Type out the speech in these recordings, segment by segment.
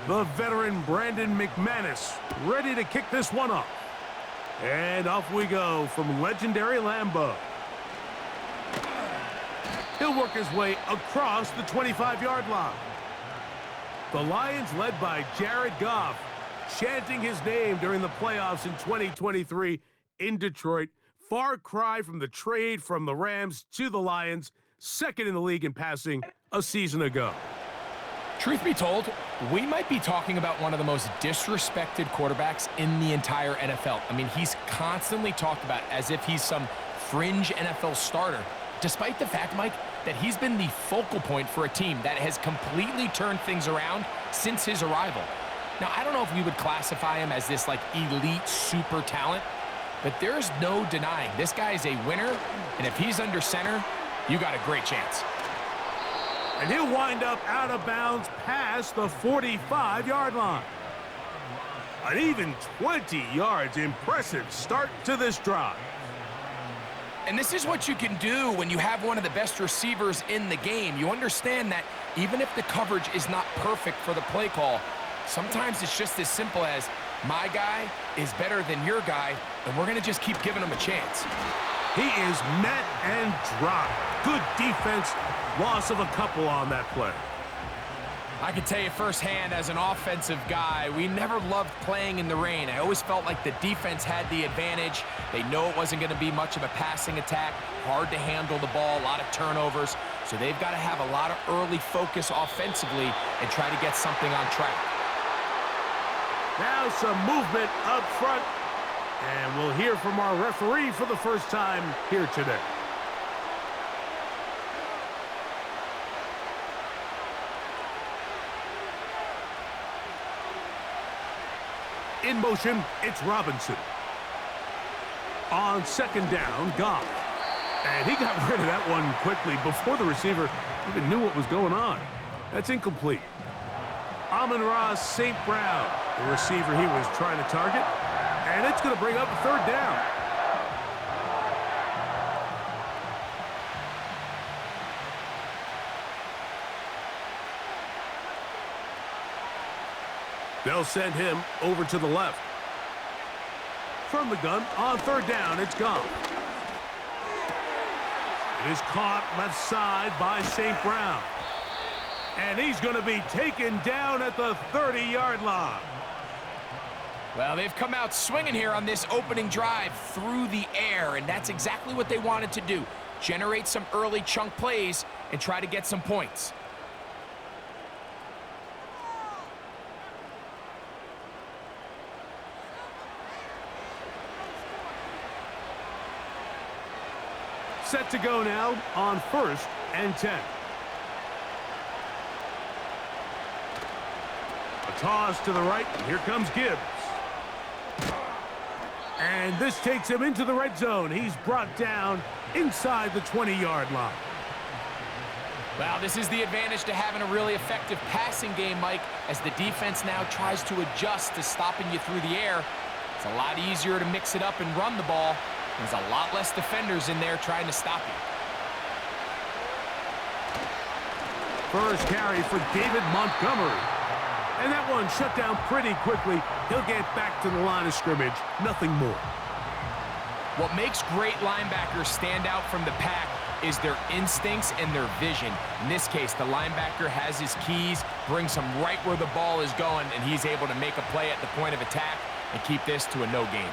The veteran Brandon McManus ready to kick this one off. And off we go from legendary Lambeau. He'll work his way across the 25-yard line. The Lions, led by Jared Goff, chanting his name during the playoffs in 2023 in Detroit. Far cry from the trade from the Rams to the Lions, second in the league in passing a season ago. Truth be told, we might be talking about one of the most disrespected quarterbacks in the entire NFL. I mean, he's constantly talked about as if he's some fringe NFL starter, despite the fact, Mike, that he's been the focal point for a team that has completely turned things around since his arrival. Now, I don't know if we would classify him as this, like, elite super talent, but there's no denying this guy is a winner, and if he's under center, you got a great chance. And he'll wind up out of bounds past the 45-yard line. An even 20 yards. Impressive start to this drive. And this is what you can do when you have one of the best receivers in the game. You understand that even if the coverage is not perfect for the play call, sometimes it's just as simple as, my guy is better than your guy, and we're going to just keep giving him a chance. He is met and dropped. Good defense. Loss of a couple on that play. I can tell you firsthand, as an offensive guy, we never loved playing in the rain. I always felt like the defense had the advantage. They know it wasn't going to be much of a passing attack, hard to handle the ball, a lot of turnovers. So they've got to have a lot of early focus offensively and try to get something on track. Now some movement up front, and we'll hear from our referee for the first time here today. In motion, it's Robinson. On second down, Goff. And he got rid of that one quickly before the receiver even knew what was going on. That's incomplete. Amon-Ra St. Brown, the receiver he was trying to target. And it's going to bring up a third down. They'll send him over to the left. From the gun, on third down, it's Goff. It is caught left side by St. Brown. And he's going to be taken down at the 30-yard line. Well, they've come out swinging here on this opening drive through the air, and that's exactly what they wanted to do. Generate some early chunk plays and try to get some points. Set to go now on 1st and 10. A toss to the right, and here comes Gibbs. And this takes him into the red zone. He's brought down inside the 20-yard line. Well, this is the advantage to having a really effective passing game, Mike, as the defense now tries to adjust to stopping you through the air. It's a lot easier to mix it up and run the ball. There's a lot less defenders in there trying to stop you. First carry for David Montgomery. And that one shut down pretty quickly. He'll get back to the line of scrimmage. Nothing more. What makes great linebackers stand out from the pack is their instincts and their vision. In this case, the linebacker has his keys, brings him right where the ball is going, and he's able to make a play at the point of attack and keep this to a no gain.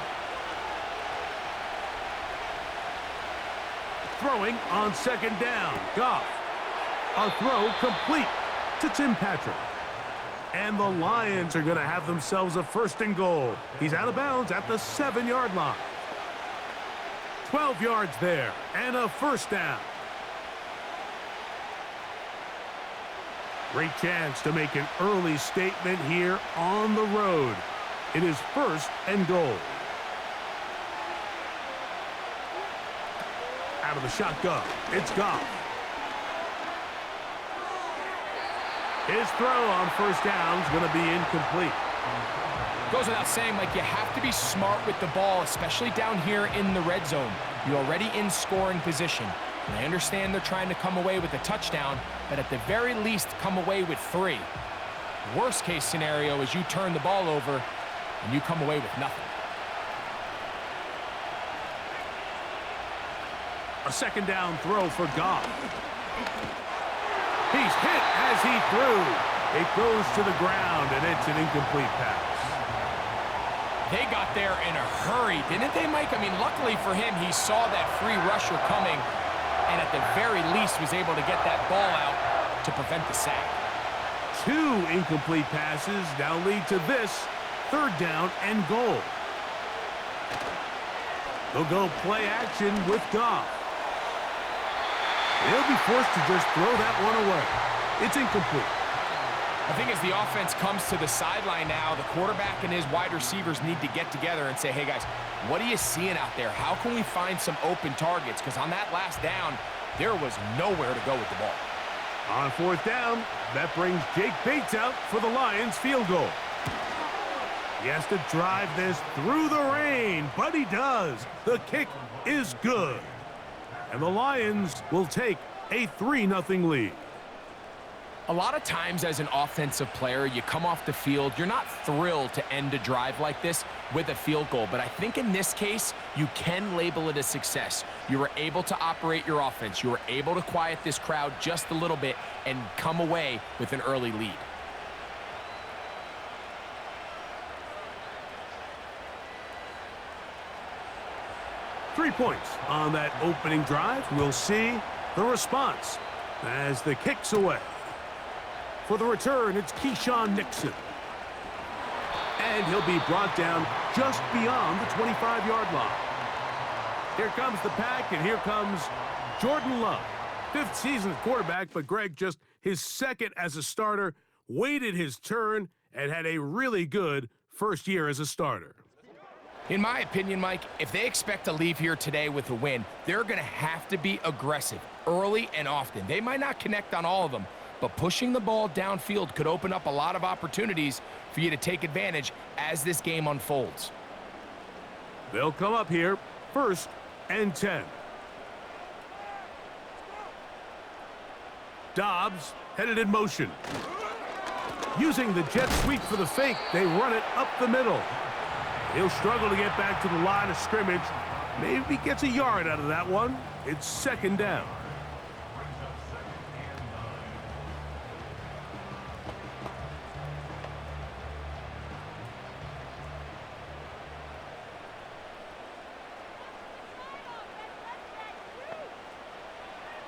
Throwing on second down, Goff. A throw complete to Tim Patrick. And the Lions are going to have themselves a 1st and goal. He's out of bounds at the 7-yard line. 12 yards there and a 1st down. Great chance to make an early statement here on the road. It is 1st and goal. Out of the shotgun, it's Goff. His throw on 1st down is going to be incomplete. Goes without saying, Mike, you have to be smart with the ball, especially down here in the red zone. You're already in scoring position. And I understand they're trying to come away with a touchdown, but at the very least, come away with 3. Worst case scenario is you turn the ball over and you come away with nothing. A second down throw for Goff. He's hit as he threw. It goes to the ground, and it's an incomplete pass. They got there in a hurry, didn't they, Mike? I mean, luckily for him, he saw that free rusher coming, and at the very least was able to get that ball out to prevent the sack. 2 incomplete passes now lead to this third down and goal. They'll go play action with Goff. He'll be forced to just throw that one away. It's incomplete. I think as the offense comes to the sideline now, the quarterback and his wide receivers need to get together and say, hey, guys, what are you seeing out there? How can we find some open targets? Because on that last down, there was nowhere to go with the ball. On fourth down, that brings Jake Bates out for the Lions field goal. He has to drive this through the rain, but he does. The kick is good. And the Lions will take a 3-0 lead. A lot of times as an offensive player, you come off the field, you're not thrilled to end a drive like this with a field goal. But I think in this case, you can label it a success. You were able to operate your offense. You were able to quiet this crowd just a little bit and come away with an early lead. Three points on that opening drive. We'll see the response as the kick's away. For the return, it's Keyshawn Nixon. And he'll be brought down just beyond the 25-yard line. Here comes the pack, and here comes Jordan Love. 5th season quarterback, but Greg just his 2nd as a starter, waited his turn, and had a really good first year as a starter. In my opinion, Mike, if they expect to leave here today with a win, they're going to have to be aggressive early and often. They might not connect on all of them, but pushing the ball downfield could open up a lot of opportunities for you to take advantage as this game unfolds. They'll come up here, 1st and 10. Dobbs headed in motion. Using the jet sweep for the fake, they run it up the middle. He'll struggle to get back to the line of scrimmage. Maybe gets a yard out of that one. It's 2nd down.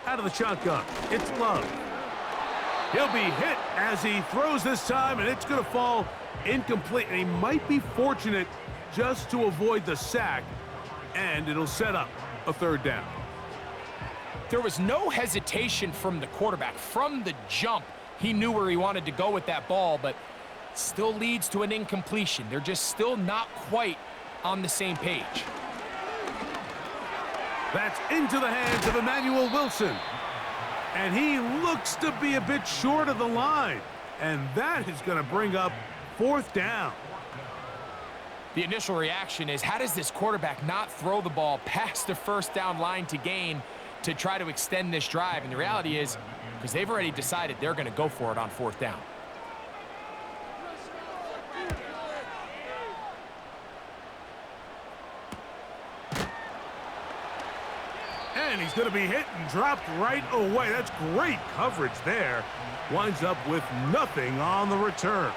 Out of the shotgun, it's Love. He'll be hit as he throws this time, and it's going to fall incomplete. And he might be fortunate just to avoid the sack, and it'll set up a 3rd down. There was no hesitation from the quarterback. From the jump, he knew where he wanted to go with that ball, but still leads to an incompletion. They're just still not quite on the same page. That's into the hands of Emmanuel Wilson. And he looks to be a bit short of the line. And that is going to bring up 4th down. The initial reaction is, how does this quarterback not throw the ball past the 1st down line to gain to try to extend this drive? And the reality is, because they've already decided they're going to go for it on 4th down. And he's going to be hit and dropped right away. That's great coverage there. Winds up with nothing on the return.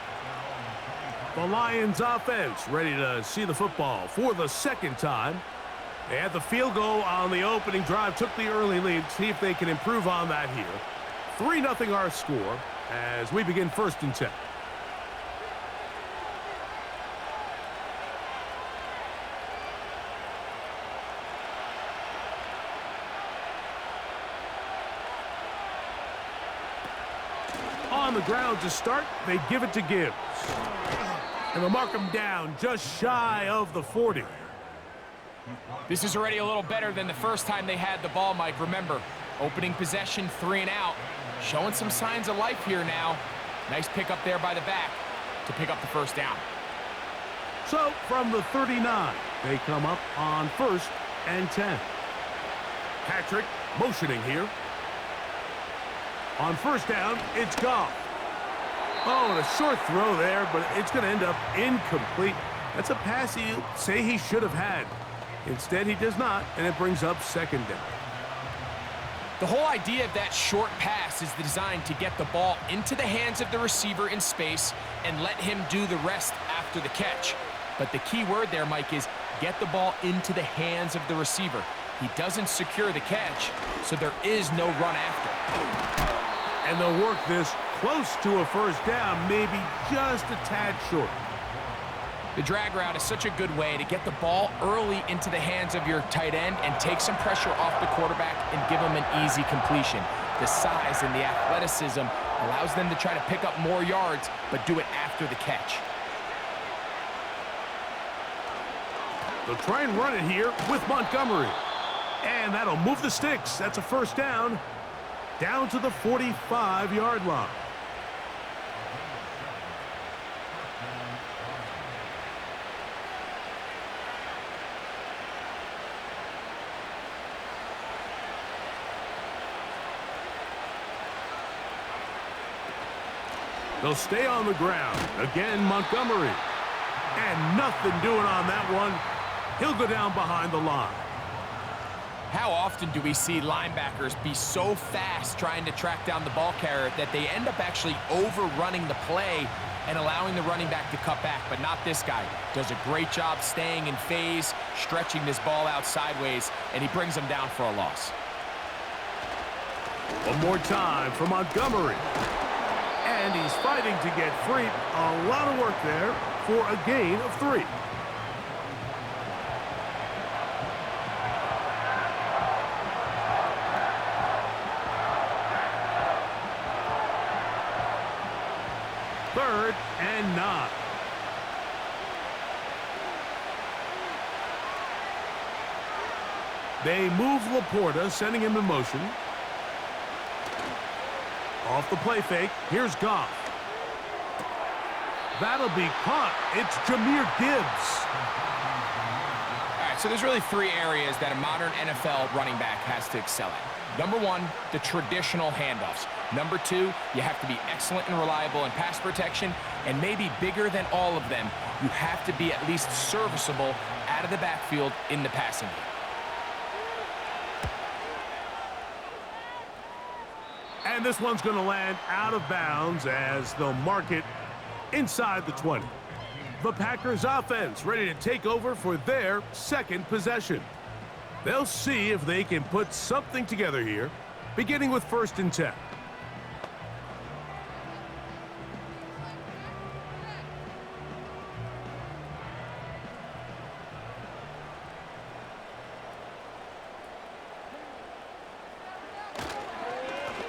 The Lions offense ready to see the football for the 2nd time. They had the field goal on the opening drive, took the early lead. See if they can improve on that here. 3-0 our score as we begin 1st and 10. On the ground to start, they give it to Gibbs. And they'll mark him down just shy of the 40. This is already a little better than the first time they had the ball, Mike. Remember, opening possession, 3 and out. Showing some signs of life here now. Nice pick up there by the back to pick up the 1st down. So from the 39, they come up on 1st and 10. Patrick motioning here. On 1st down, it's Goff. Oh, and a short throw there, but it's going to end up incomplete. That's a pass you say he should have had. Instead, he does not, and it brings up second down. The whole idea of that short pass is designed to get the ball into the hands of the receiver in space and let him do the rest after the catch. But the key word there, Mike, is get the ball into the hands of the receiver. He doesn't secure the catch, so there is no run after. And they'll work this close to a first down, maybe just a tad short. The drag route is such a good way to get the ball early into the hands of your tight end and take some pressure off the quarterback and give him an easy completion. The size and the athleticism allows them to try to pick up more yards, but do it after the catch. They'll try and run it here with Montgomery. And that'll move the sticks. That's a first down. Down to the 45-yard line. They'll stay on the ground. Again, Montgomery. And nothing doing on that one. He'll go down behind the line. How often do we see linebackers be so fast trying to track down the ball carrier that they end up actually overrunning the play and allowing the running back to cut back? But not this guy. Does a great job staying in phase, stretching this ball out sideways, and he brings them down for a loss. One more time for Montgomery. And he's fighting to get free. A lot of work there for a gain of 3. Third and 9. They move Laporta, sending him in motion. Off the play fake, here's Goff. That'll be caught. It's Jahmyr Gibbs. All right, so there's really 3 areas that a modern NFL running back has to excel at. Number 1, the traditional handoffs. Number 2, you have to be excellent and reliable in pass protection. And maybe bigger than all of them, you have to be at least serviceable out of the backfield in the passing game. And this one's going to land out of bounds as they'll mark it inside the 20. The Packers offense ready to take over for their second possession. They'll see if they can put something together here, beginning with 1st and 10.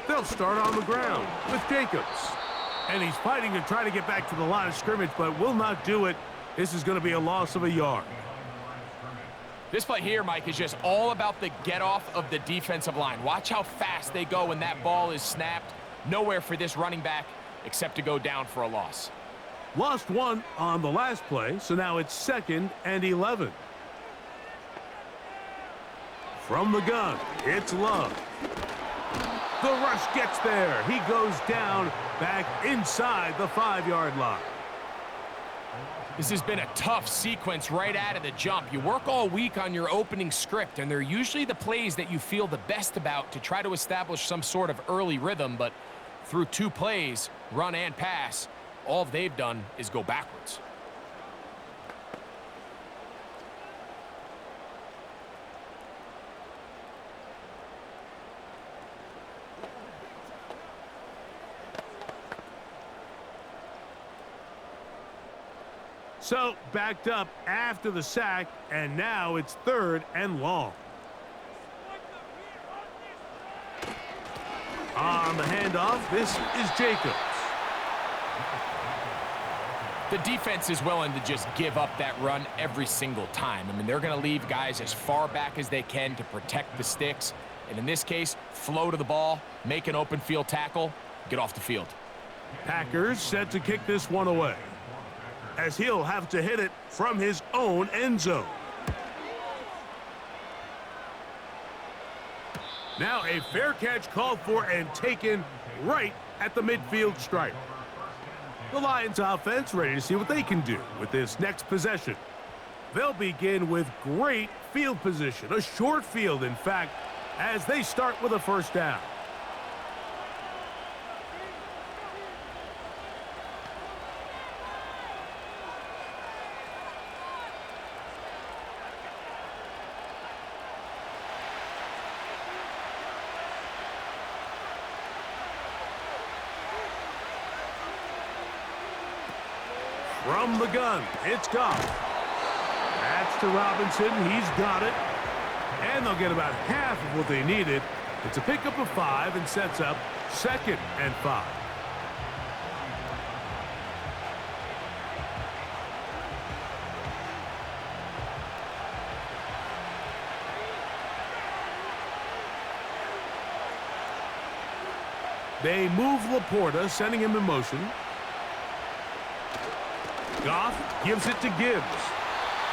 They'll start on the ground with Jacobs. And he's fighting to try to get back to the line of scrimmage, but will not do it. This is going to be a loss of a yard. This play here, Mike, is just all about the get-off of the defensive line. Watch how fast they go when that ball is snapped. Nowhere for this running back except to go down for a loss. Lost 1 on the last play, so now it's 2nd and 11. From the gun, it's Love. The rush gets there. He goes down back inside the 5-yard line. This has been a tough sequence right out of the jump. You work all week on your opening script, and they're usually the plays that you feel the best about to try to establish some sort of early rhythm, but through 2 plays, run and pass, all they've done is go backwards. So, backed up after the sack, and now it's 3rd and long. On the handoff, this is Jacobs. The defense is willing to just give up that run every single time. I mean, they're going to leave guys as far back as they can to protect the sticks. And in this case, flow to the ball, make an open field tackle, get off the field. Packers set to kick this one away, as he'll have to hit it from his own end zone. Now a fair catch called for and taken right at the midfield stripe. The Lions offense ready to see what they can do with this next possession. They'll begin with great field position, a short field, in fact, as they start with a first down. From the gun, it's Goff. That's to Robinson. He's got it. And they'll get about half of what they needed. It's a pickup of 5 and sets up 2nd and 5. They move Laporta, sending him in motion. Goff gives it to Gibbs.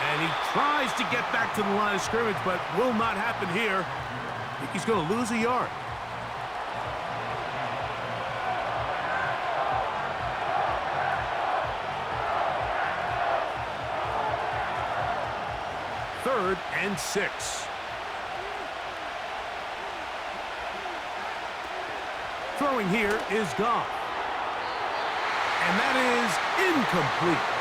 And he tries to get back to the line of scrimmage, but will not happen here. I think he's going to lose a yard. Third and 6. Throwing here is Goff. And that is incomplete.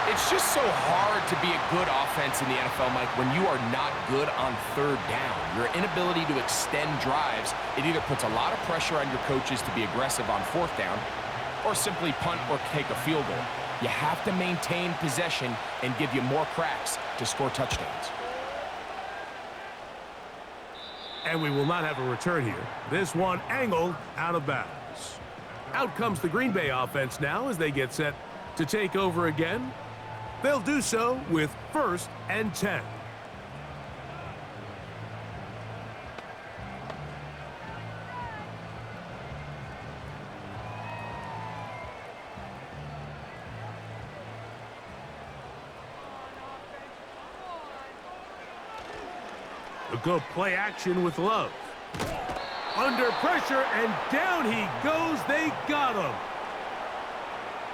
It's just so hard to be a good offense in the NFL, Mike, when you are not good on third down. Your inability to extend drives, it either puts a lot of pressure on your coaches to be aggressive on 4th down or simply punt or take a field goal. You have to maintain possession and give you more cracks to score touchdowns. And we will not have a return here. This one angled out of bounds. Out comes the Green Bay offense now as they get set to take over again. They'll do so with 1st and 10. A good play action with Love. Under pressure, and down he goes. They got him.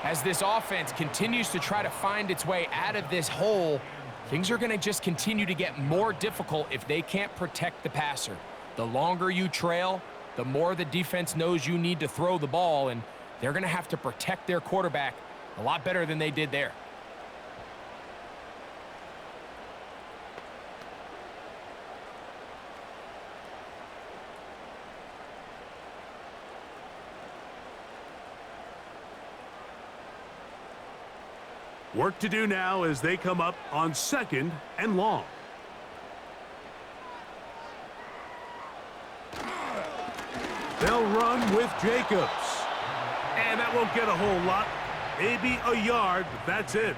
As this offense continues to try to find its way out of this hole, things are going to just continue to get more difficult if they can't protect the passer. The longer you trail, the more the defense knows you need to throw the ball, and they're going to have to protect their quarterback a lot better than they did there. Work to do now as they come up on 2nd and long. They'll run with Jacobs. And that won't get a whole lot. Maybe a yard, but that's it.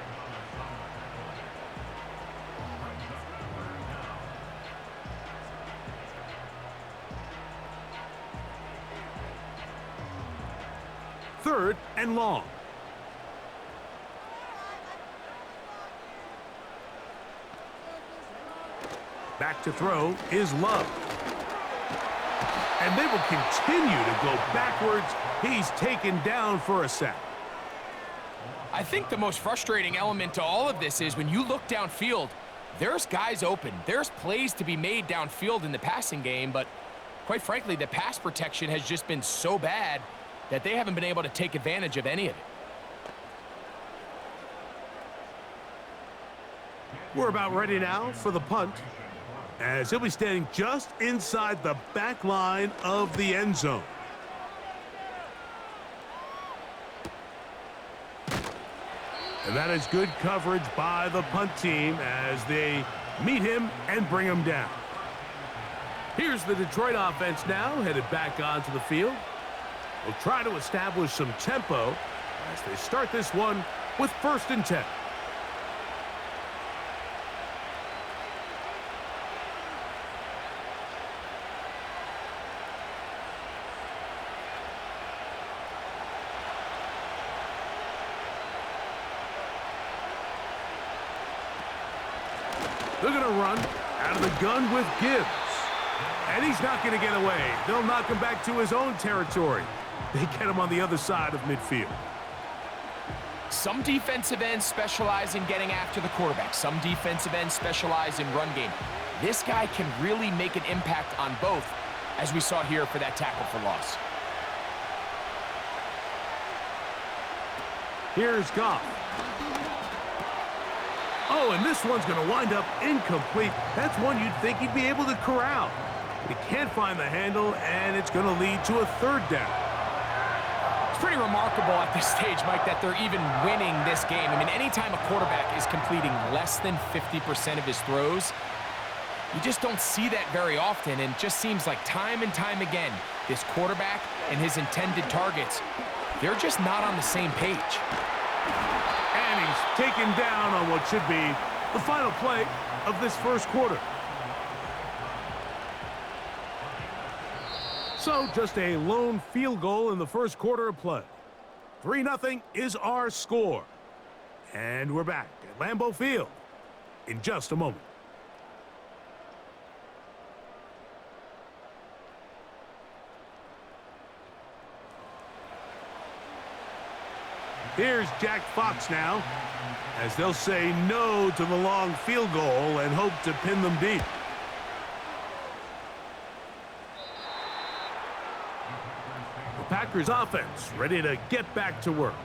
Third and long. Back to throw is Love. And they will continue to go backwards. He's taken down for a sack. I think the most frustrating element to all of this is when you look downfield, there's guys open. There's plays to be made downfield in the passing game, but quite frankly, the pass protection has just been so bad that they haven't been able to take advantage of any of it. We're about ready now for the punt, as he'll be standing just inside the back line of the end zone. And that is good coverage by the punt team as they meet him and bring him down. Here's the Detroit offense now, headed back onto the field. They'll try to establish some tempo as they start this one with 1st and 10. They're going to run out of the gun with Gibbs. And he's not going to get away. They'll knock him back to his own territory. They get him on the other side of midfield. Some defensive ends specialize in getting after the quarterback. Some defensive ends specialize in run game. This guy can really make an impact on both, as we saw here for that tackle for loss. Here's Goff. Oh, and this one's going to wind up incomplete. That's one you'd think he'd be able to corral. He can't find the handle, and it's going to lead to a third down. It's pretty remarkable at this stage, Mike, that they're even winning this game. I mean, anytime a quarterback is completing less than 50% of his throws, you just don't see that very often, and it just seems like time and time again, this quarterback and his intended targets, they're just not on the same page. And he's taken down on what should be the final play of this first quarter. So just a lone field goal in the first quarter of play. 3-0 is our score. And we're back at Lambeau Field in just a moment. Here's Jack Fox now, as they'll say no to the long field goal and hope to pin them deep. The Packers offense ready to get back to work.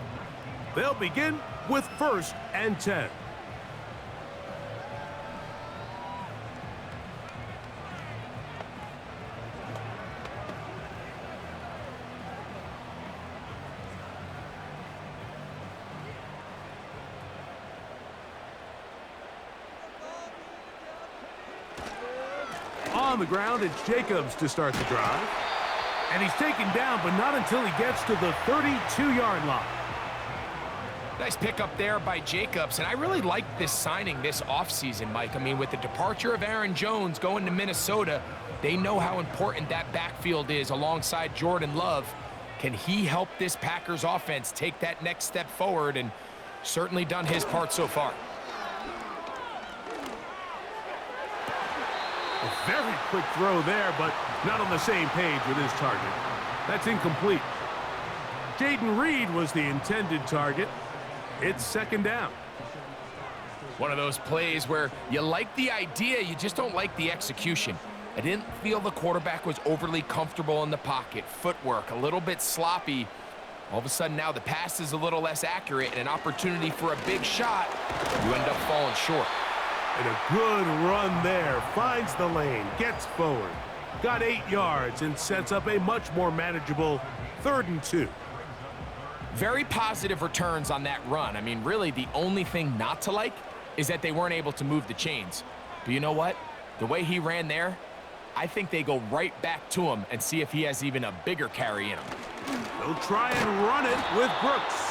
They'll begin with 1st and 10. On the ground, it's Jacobs to start the drive. And he's taken down, but not until he gets to the 32-yard line. Nice pickup there by Jacobs, and I really like this signing this offseason, Mike. I mean, with the departure of Aaron Jones going to Minnesota, they know how important that backfield is alongside Jordan Love. Can he help this Packers offense take that next step forward? And certainly done his part so far. A very quick throw there, but not on the same page with his target. That's incomplete. Jaden Reed was the intended target. It's 2nd down. One of those plays where you like the idea, you just don't like the execution. I didn't feel the quarterback was overly comfortable in the pocket. Footwork a little bit sloppy. All of a sudden now the pass is a little less accurate, and an opportunity for a big shot, you end up falling short. And a good run there. Finds the lane, gets forward. Got 8 yards and sets up a much more manageable 3rd and 2. Very positive returns on that run. I mean, really the only thing not to like is that they weren't able to move the chains. But you know what? The way he ran there, I think they go right back to him and see if he has even a bigger carry in him. They'll try and run it with Brooks.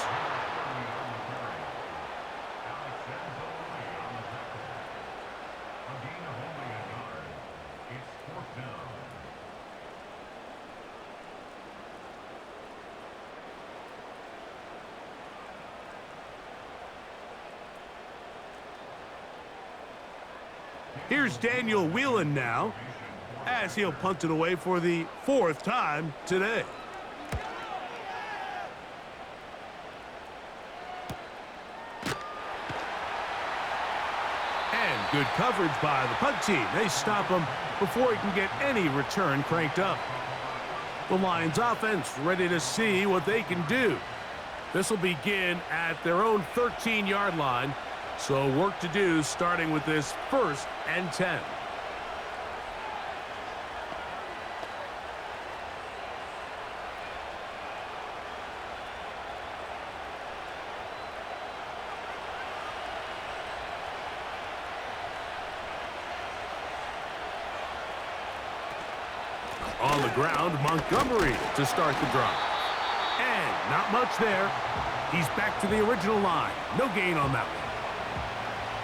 Here's Daniel Whelan now, as he'll punt it away for the 4th time today. And good coverage by the punt team. They stop him before he can get any return cranked up. The Lions offense ready to see what they can do. This will begin at their own 13-yard line. So work to do starting with this 1st and 10. On the ground, Montgomery to start the drive. And not much there. He's back to the original line. No gain on that one.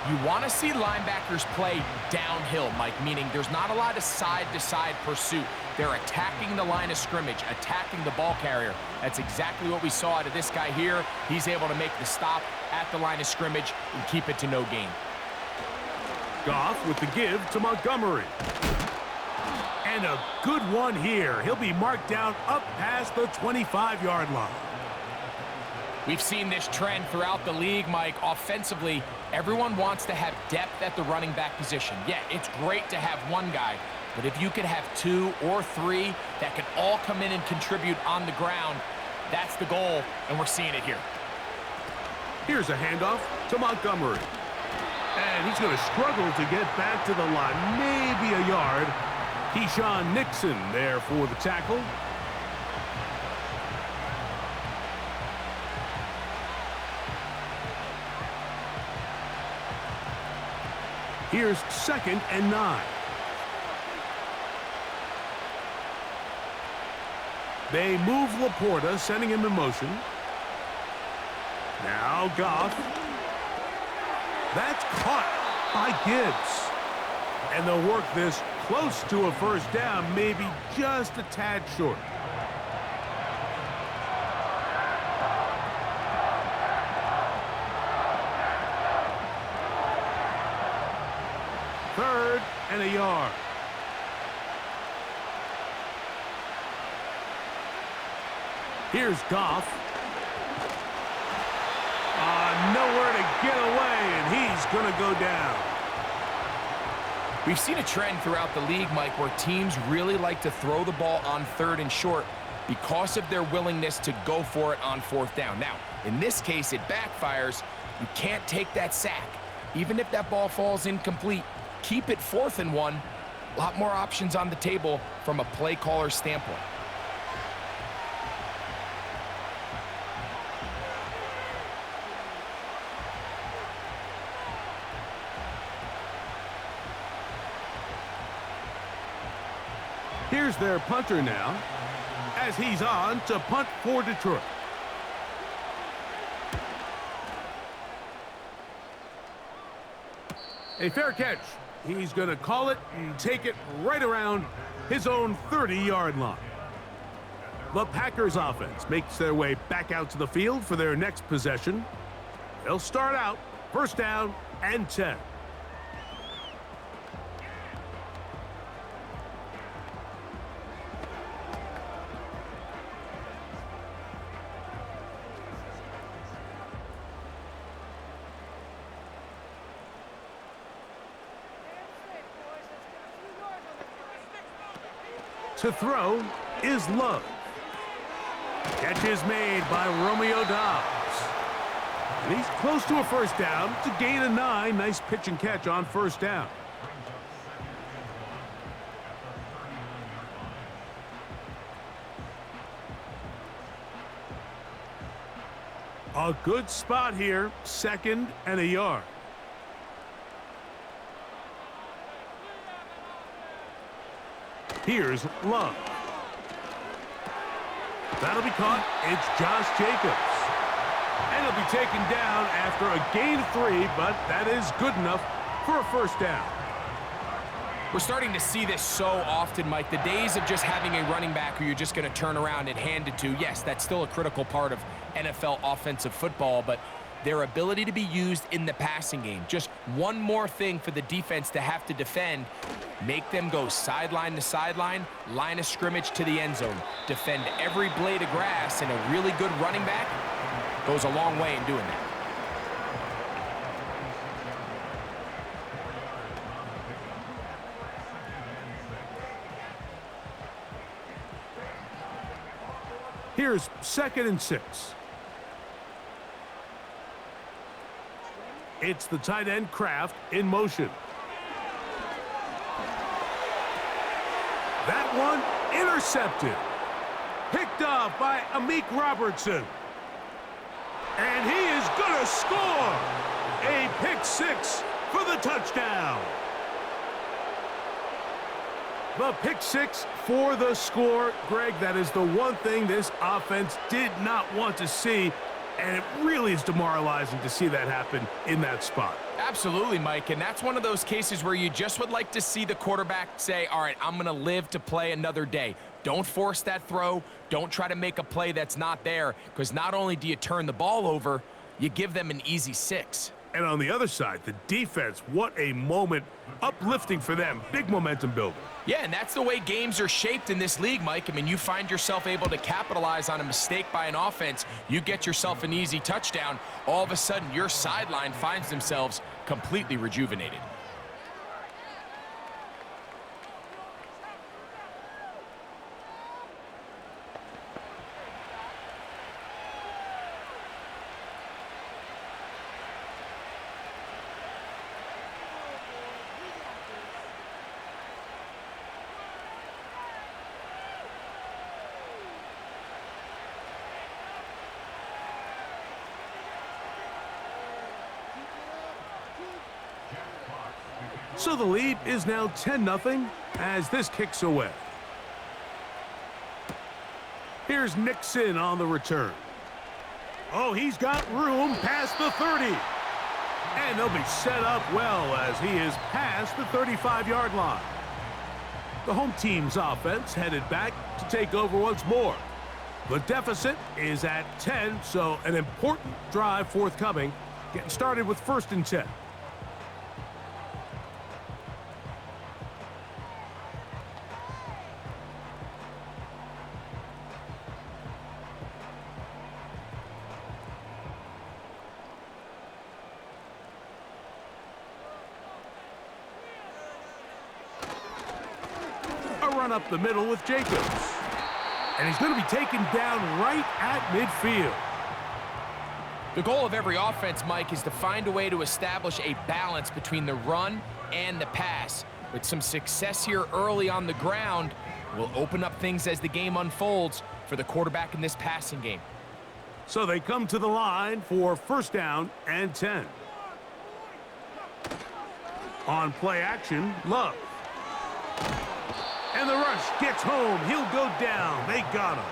You want to see linebackers play downhill, Mike, meaning there's not a lot of side-to-side pursuit. They're attacking the line of scrimmage, attacking the ball carrier. That's exactly what we saw out of this guy here. He's able to make the stop at the line of scrimmage and keep it to no gain. Goff with the give to Montgomery. And a good one here. He'll be marked down up past the 25-yard line. We've seen this trend throughout the league, Mike. Offensively, everyone wants to have depth at the running back position. Yeah, it's great to have one guy, but if you could have 2 or 3 that can all come in and contribute on the ground, that's the goal, and we're seeing it here. Here's a handoff to Montgomery. And he's going to struggle to get back to the line, maybe a yard. Keyshawn Nixon there for the tackle. Here's 2nd and 9. They move Laporta, sending him in motion. Now Goff. That's caught by Gibbs. And they'll work this close to a first down, maybe just a tad short. Third and a yard. Here's Goff. Nowhere to get away, and he's going to go down. We've seen a trend throughout the league, Mike, where teams really like to throw the ball on 3rd and short because of their willingness to go for it on 4th down. Now, in this case, it backfires. You can't take that sack. Even if that ball falls incomplete, keep it 4th and 1. A lot more options on the table from a play caller standpoint. Here's their punter now, as he's on to punt for Detroit. A fair catch. He's going to call it and take it right around his own 30-yard line. The Packers offense makes their way back out to the field for their next possession. They'll start out 1st down and 10. To throw is Love. Catch is made by Romeo Dobbs. And he's close to a first down to gain a 9. Nice pitch and catch on 1st down. A good spot here, 2nd and a yard. Here's Love. That'll be caught. It's Josh Jacobs. And he'll be taken down after a gain of 3, but that is good enough for a first down. We're starting to see this so often, Mike. The days of just having a running back who you're just going to turn around and hand it to, yes, that's still a critical part of NFL offensive football, but their ability to be used in the passing game. Just one more thing for the defense to have to defend. Make them go sideline to sideline, line of scrimmage to the end zone. Defend every blade of grass, and a really good running back goes a long way in doing that. Here's 2nd and 6. It's the tight end Kraft in motion. That one intercepted. Picked off by Amik Robertson. And he is going to score. A pick 6 for the touchdown. The pick 6 for the score. Greg, that is the one thing this offense did not want to see. And it really is demoralizing to see that happen in that spot. Absolutely, Mike, and that's one of those cases where you just would like to see the quarterback say, all right, I'm going to live to play another day. Don't force that throw. Don't try to make a play that's not there, because not only do you turn the ball over, you give them an easy 6. And on the other side, the defense, what a moment. Uplifting for them. Big momentum builder. Yeah, and that's the way games are shaped in this league, Mike. I mean, you find yourself able to capitalize on a mistake by an offense. You get yourself an easy touchdown. All of a sudden, your sideline finds themselves completely rejuvenated. So the lead is now 10-0 as this kicks away. Here's Nixon on the return. Oh, he's got room past the 30. And they'll be set up well as he is past the 35-yard line. The home team's offense headed back to take over once more. The deficit is at 10, so an important drive forthcoming. Getting started with 1st and 10. Run up the middle with Jacobs. And he's going to be taken down right at midfield. The goal of every offense, Mike, is to find a way to establish a balance between the run and the pass. With some success here early on the ground, will open up things as the game unfolds for the quarterback in this passing game. So they come to the line for 1st down and 10. On play action, Love. And the rush gets home. He'll go down. They got him.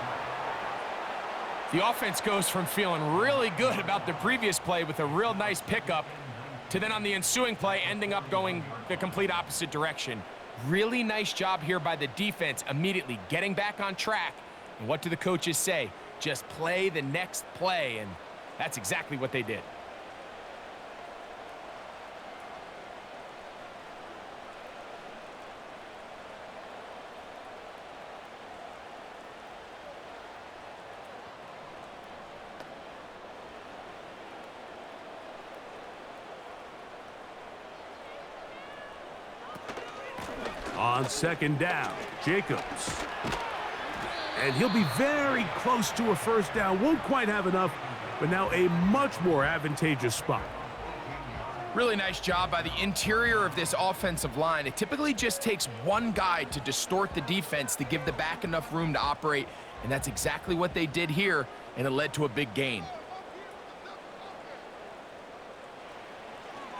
The offense goes from feeling really good about the previous play with a real nice pickup to then on the ensuing play ending up going the complete opposite direction. Really nice job here by the defense immediately getting back on track. And what do the coaches say? Just play the next play, and that's exactly what they did. On 2nd down, Jacobs. And he'll be very close to a 1st down. Won't quite have enough, but now a much more advantageous spot. Really nice job by the interior of this offensive line. It typically just takes one guy to distort the defense to give the back enough room to operate, and that's exactly what they did here, and it led to a big gain.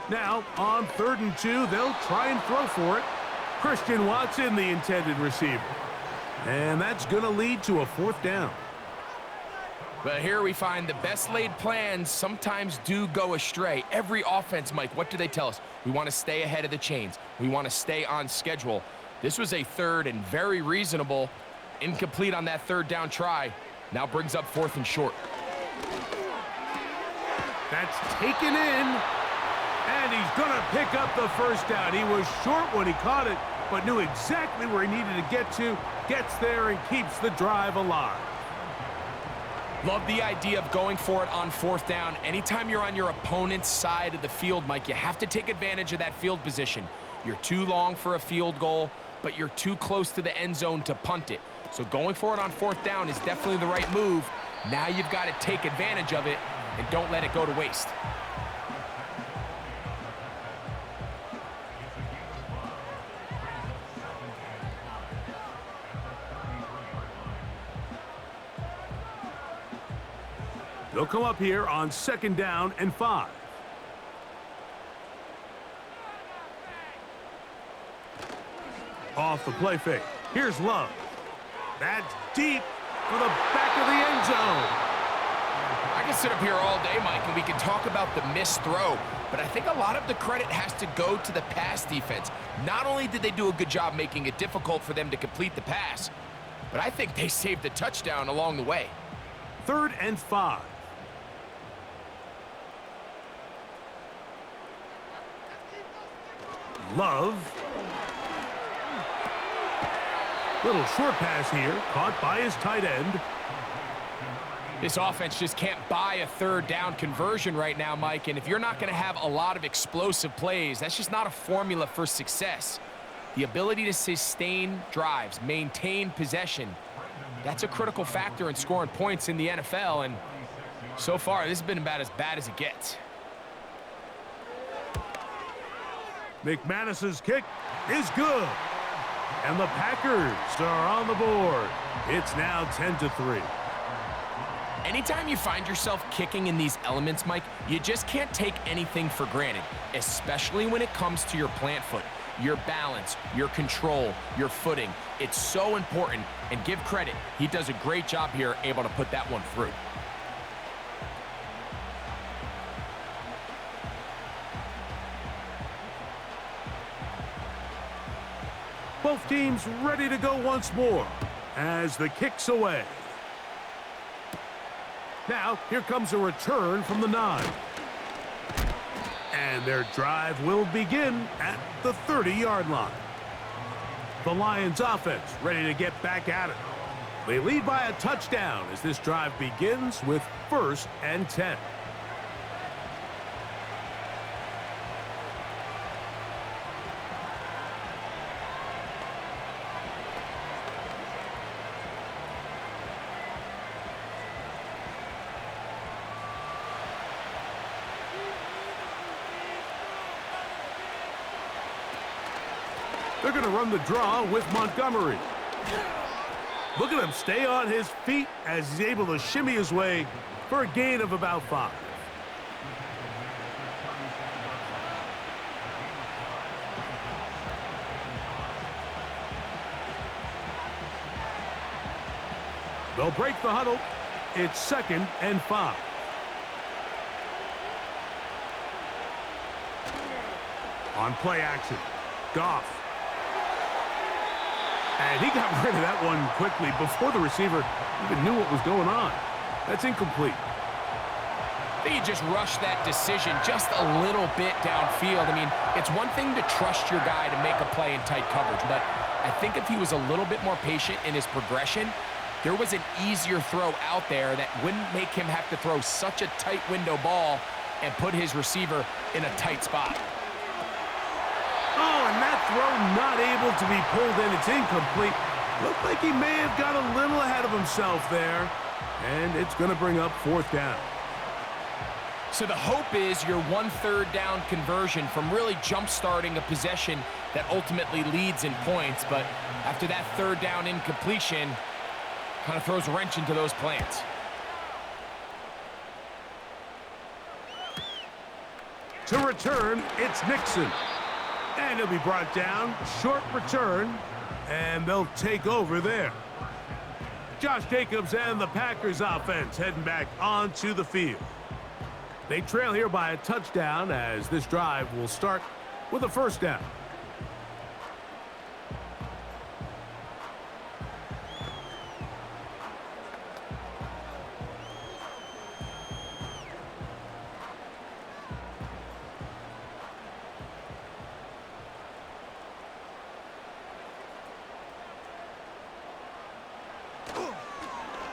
Now, on 3rd and 2, they'll try and throw for it. Christian Watson, the intended receiver. And that's going to lead to a 4th down. But here we find the best laid plans sometimes do go astray. Every offense, Mike, what do they tell us? We want to stay ahead of the chains. We want to stay on schedule. This was a 3rd and very reasonable. Incomplete on that 3rd down try. Now brings up 4th and short. That's taken in. And he's going to pick up the 1st down. He was short when he caught it, but knew exactly where he needed to get to. Gets there and keeps the drive alive. Love the idea of going for it on 4th down. Anytime you're on your opponent's side of the field, Mike, you have to take advantage of that field position. You're too long for a field goal, but you're too close to the end zone to punt it. So going for it on 4th down is definitely the right move. Now you've got to take advantage of it and don't let it go to waste. They'll come up here on 2nd down and 5. Off the play fake. Here's Love. That's deep for the back of the end zone. I can sit up here all day, Mike, and we can talk about the missed throw, but I think a lot of the credit has to go to the pass defense. Not only did they do a good job making it difficult for them to complete the pass, but I think they saved the touchdown along the way. 3rd and 5. Love. Little short pass here, caught by his tight end. This offense just can't buy a third down conversion right now, Mike. And if you're not going to have a lot of explosive plays, that's just not a formula for success. The ability to sustain drives, maintain possession, that's a critical factor in scoring points in the NFL. And so far, this has been about as bad as it gets. McManus's kick is good. And the Packers are on the board. It's now 10-3. Anytime you find yourself kicking in these elements, Mike, you just can't take anything for granted, especially when it comes to your plant foot, your balance, your control, your footing. It's so important, and give credit. He does a great job here, able to put that one through. Both teams ready to go once more as the kick's away. Now, here comes a return from the 9. And their drive will begin at the 30-yard line. The Lions offense ready to get back at it. They lead by a touchdown as this drive begins with 1st and 10. They're going to run the draw with Montgomery. Look at him stay on his feet as he's able to shimmy his way for a gain of about 5. They'll break the huddle. It's 2nd and 5. On play action, Goff. And he got rid of that one quickly before the receiver even knew what was going on. That's incomplete. I think he just rushed that decision just a little bit downfield. I mean, it's one thing to trust your guy to make a play in tight coverage, but I think if he was a little bit more patient in his progression, there was an easier throw out there that wouldn't make him have to throw such a tight window ball and put his receiver in a tight spot. Oh, and that throw not able to be pulled in. It's incomplete. Looked like he may have got a little ahead of himself there. And it's going to bring up 4th down. So the hope is your 1/3 down conversion from really jump-starting a possession that ultimately leads in points. But after that 3rd down incompletion, kind of throws a wrench into those plans. To return, it's Nixon. And he'll be brought down. Short return. And they'll take over there. Josh Jacobs and the Packers offense heading back onto the field. They trail here by a touchdown as this drive will start with a 1st down.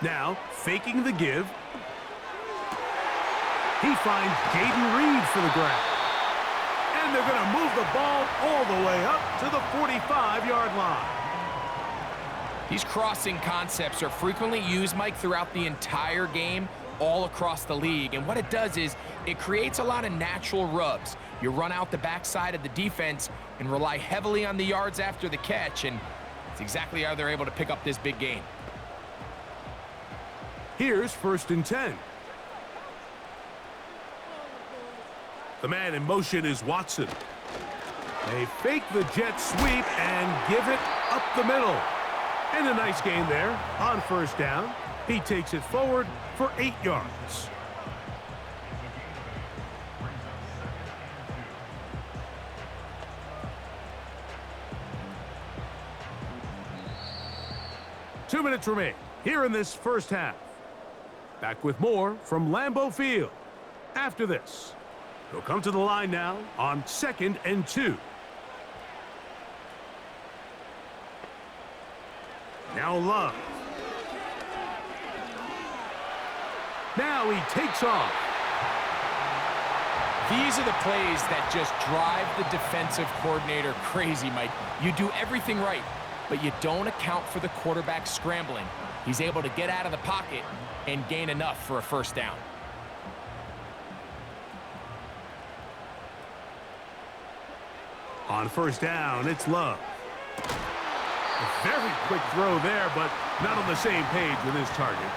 Now, faking the give. He finds Jaden Reed for the grab. And they're going to move the ball all the way up to the 45-yard line. These crossing concepts are frequently used, Mike, throughout the entire game, all across the league. And what it does is it creates a lot of natural rubs. You run out the backside of the defense and rely heavily on the yards after the catch, and it's exactly how they're able to pick up this big gain. Here's 1st and 10. The man in motion is Watson. They fake the jet sweep and give it up the middle. And a nice gain there on 1st down. He takes it forward for 8 yards. Two minutes remain here in this 1st half. Back with more from Lambeau Field. After this, he'll come to the line now on 2nd and 2. Now Love. Now he takes off. These are the plays that just drive the defensive coordinator crazy, Mike. You do everything right, but you don't account for the quarterback scrambling. He's able to get out of the pocket and gain enough for a first down. On first down, it's Love. A very quick throw there, but not on the same page with his target.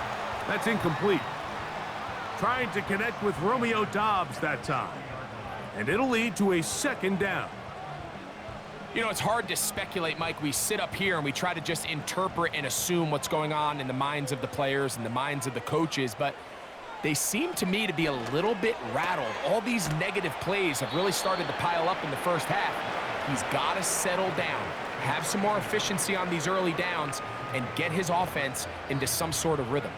That's incomplete. Trying to connect with Romeo Doubs that time. And it'll lead to a second down. You know, it's hard to speculate, Mike. We sit up here and we try to just interpret and assume what's going on in the minds of the players and the minds of the coaches, but they seem to me to be a little bit rattled. All these negative plays have really started to pile up in the first half. He's got to settle down, have some more efficiency on these early downs, and get his offense into some sort of rhythm.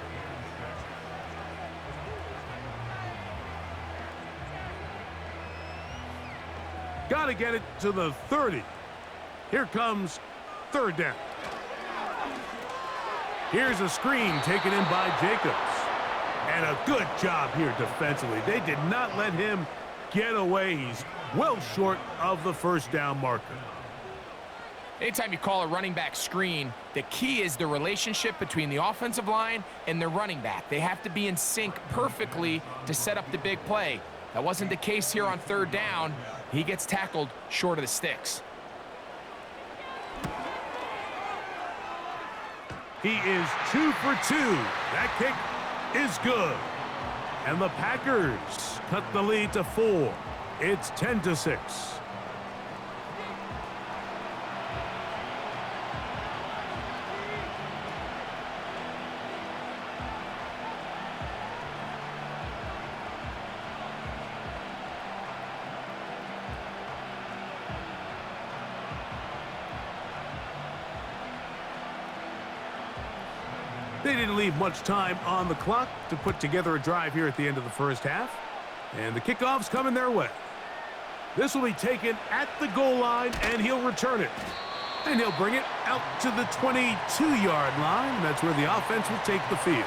Got to get it to the 30. Here comes third down. Here's a screen taken in by Jacobs. And a good job here defensively. They did not let him get away. He's well short of the first down marker. Anytime you call a running back screen, the key is the relationship between the offensive line and the running back. They have to be in sync perfectly to set up the big play. That wasn't the case here on third down. He gets tackled short of the sticks. He is 2 for 2. That kick is good. And the Packers cut the lead to 4. It's 10-6. They didn't leave much time on the clock to put together a drive here at the end of the first half. And the kickoff's coming their way. This will be taken at the goal line, and he'll return it. And he'll bring it out to the 22-yard line. That's where the offense will take the field.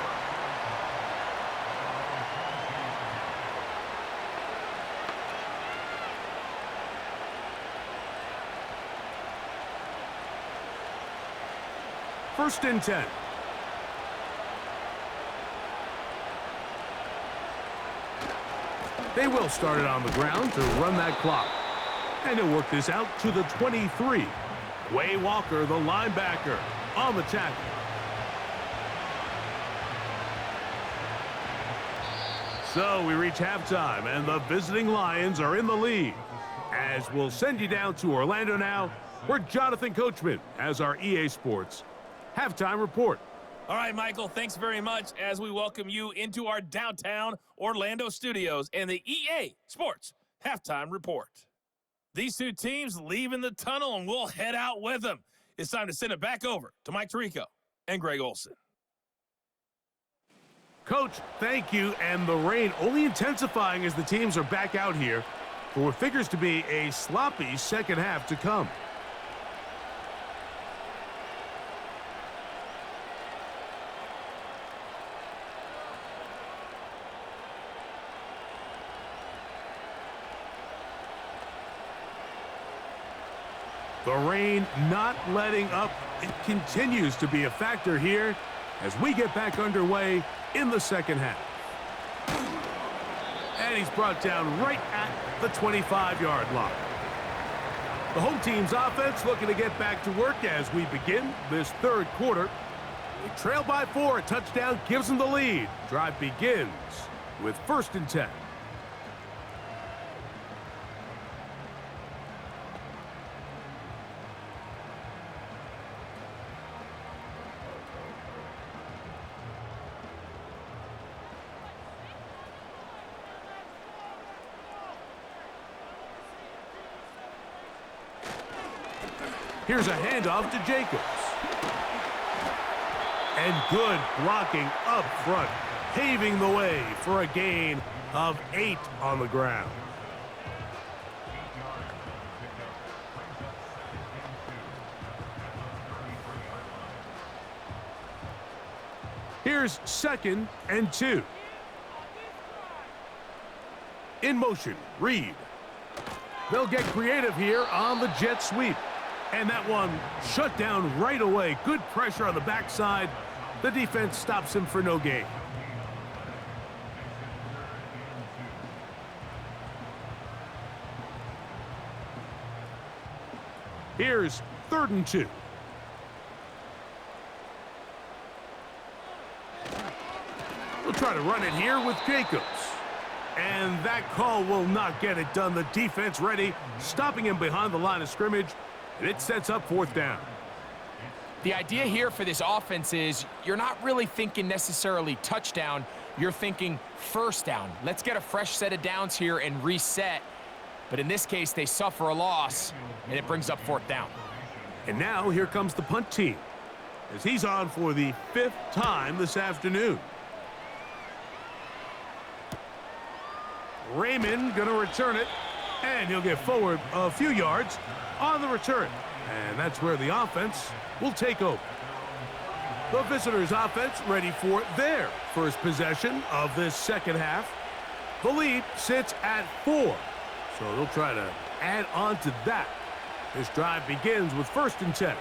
First and 10. They will start it on the ground to run that clock. And he'll work this out to the 23. Way Walker, the linebacker, on the tackle. So we reach halftime, and the visiting Lions are in the lead. As we'll send you down to Orlando now, where Jonathan Coachman has our EA Sports halftime report. All right, Michael, thanks very much as we welcome you into our downtown Orlando studios and the EA Sports halftime report. These two teams leaving the tunnel, and we'll head out with them. It's time to send it back over to Mike Tirico and Greg Olson. Coach, thank you, and the rain only intensifying as the teams are back out here for what figures to be a sloppy second half to come. The rain not letting up. It continues to be a factor here as we get back underway in the second half. And he's brought down right at the 25-yard line. The home team's offense looking to get back to work as we begin this third quarter. They trail by 4. A touchdown gives them the lead. Drive begins with first and 10. Here's a handoff to Jacobs. And good blocking up front, paving the way for a gain of 8 on the ground. Here's 2nd and 2. In motion, Reed. They'll get creative here on the jet sweep. And that one shut down right away. Good pressure on the backside. The defense stops him for no gain. Here's 3rd and 2. We'll try to run it here with Jacobs. And that call will not get it done. The defense ready, stopping him behind the line of scrimmage, and it sets up 4th down. The idea here for this offense is you're not really thinking necessarily touchdown. You're thinking 1st down. Let's get a fresh set of downs here and reset. But in this case, they suffer a loss, and it brings up 4th down. And now here comes the punt team, as he's on for the 5th time this afternoon. Raymond going to return it, and he'll get forward a few yards on the return. And that's where the offense will take over. The visitors' offense ready for their first possession of this second half. The lead sits at 4, so they'll try to add on to that. This drive begins with 1st and 10.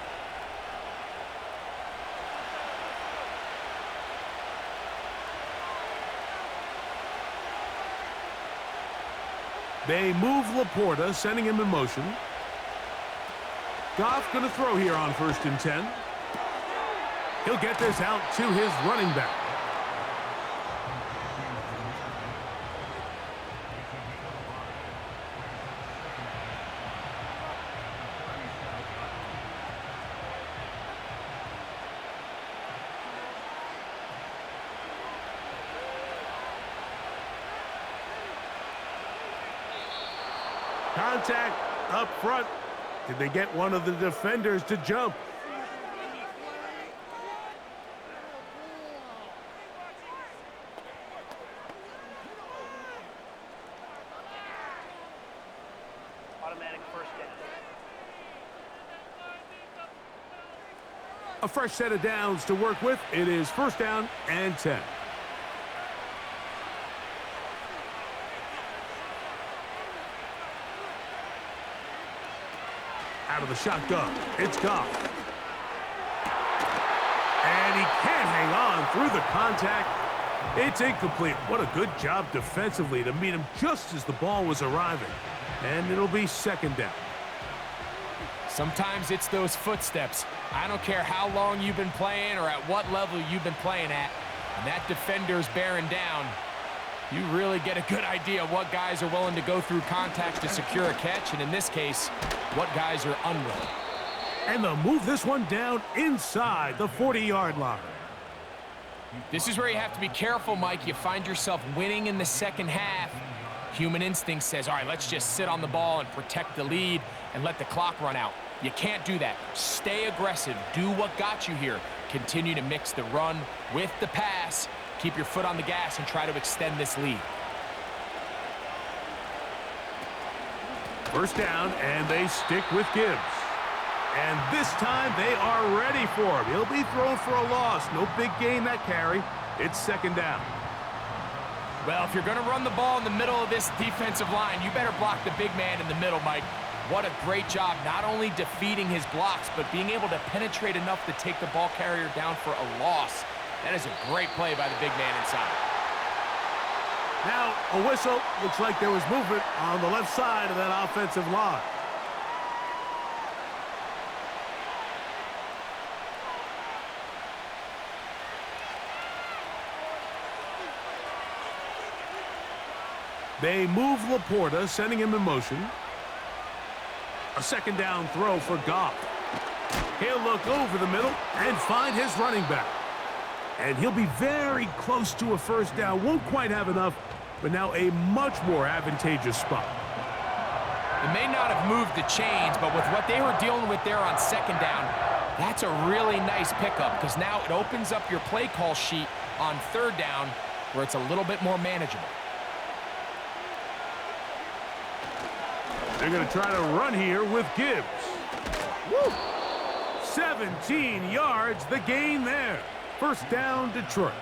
They move Laporta, sending him in motion. Goff going to throw here on 1st and 10. He'll get this out to his running back. Contact up front. Did they get one of the defenders to jump? Automatic 1st down. A fresh set of downs to work with. It is 1st down and 10. Out of the shotgun, it's Goff. And he can't hang on through the contact. It's incomplete. What a good job defensively to meet him just as the ball was arriving. And it'll be 2nd down. Sometimes it's those footsteps. I don't care how long you've been playing or at what level you've been playing at. And that defender's bearing down. You really get a good idea of what guys are willing to go through contact to secure a catch, and in this case, what guys are unwilling. And they'll move this one down inside the 40-yard line. This is where you have to be careful, Mike. You find yourself winning in the second half. Human instinct says, all right, let's just sit on the ball and protect the lead and let the clock run out. You can't do that. Stay aggressive. Do what got you here. Continue to mix the run with the pass. Keep your foot on the gas and try to extend this lead. 1st down, and they stick with Gibbs. And this time they are ready for him. He'll be thrown for a loss. No big gain that carry. It's 2nd down. Well, if you're going to run the ball in the middle of this defensive line, you better block the big man in the middle, Mike. What a great job, not only defeating his blocks, but being able to penetrate enough to take the ball carrier down for a loss. That is a great play by the big man inside. Now, a whistle. Looks like there was movement on the left side of that offensive line. They move Laporta, sending him in motion. A 2nd down throw for Goff. He'll look over the middle and find his running back. And he'll be very close to a 1st down. Won't quite have enough, but now a much more advantageous spot. It may not have moved the chains, but with what they were dealing with there on 2nd down, that's a really nice pickup because now it opens up your play call sheet on 3rd down where it's a little bit more manageable. They're going to try to run here with Gibbs. Woo! 17 yards, the gain there. First down, Detroit.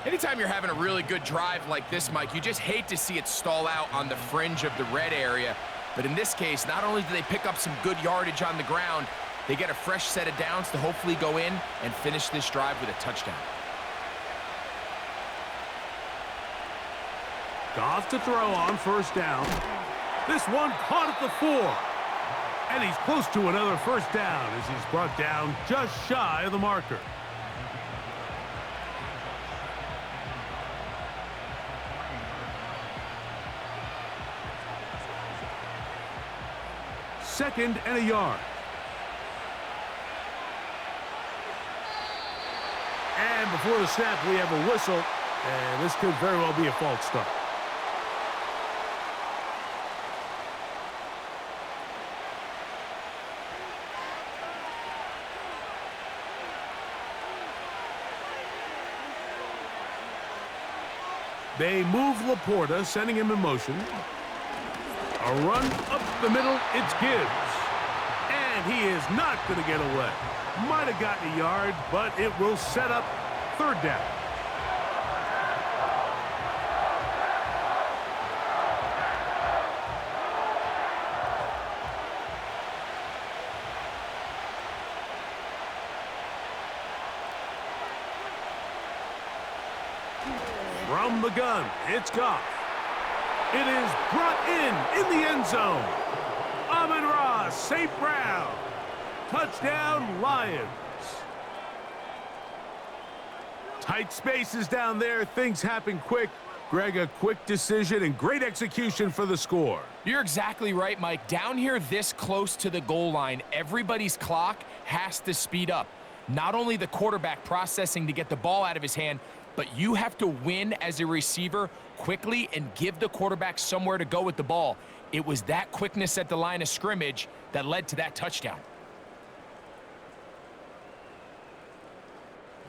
Anytime you're having a really good drive like this, Mike, you just hate to see it stall out on the fringe of the red area. But in this case, not only do they pick up some good yardage on the ground, they get a fresh set of downs to hopefully go in and finish this drive with a touchdown. Goff to throw on first down. This one caught at the 4. And he's close to another first down as he's brought down just shy of the marker. Second and a yard. And before the snap, we have a whistle, and this could very well be a false start. They move Laporta, sending him in motion. A run up the middle, it's Gibbs. And he is not going to get away. Might have gotten a yard, but it will set up third down. From the gun, it's Goff. It is brought in the end zone. Amon-Ra St. Brown. Touchdown, Lions. Tight spaces down there. Things happen quick. Greg, a quick decision and great execution for the score. You're exactly right, Mike. Down here this close to the goal line, everybody's clock has to speed up. Not only the quarterback processing to get the ball out of his hand, but you have to win as a receiver quickly and give the quarterback somewhere to go with the ball. It was that quickness at the line of scrimmage that led to that touchdown.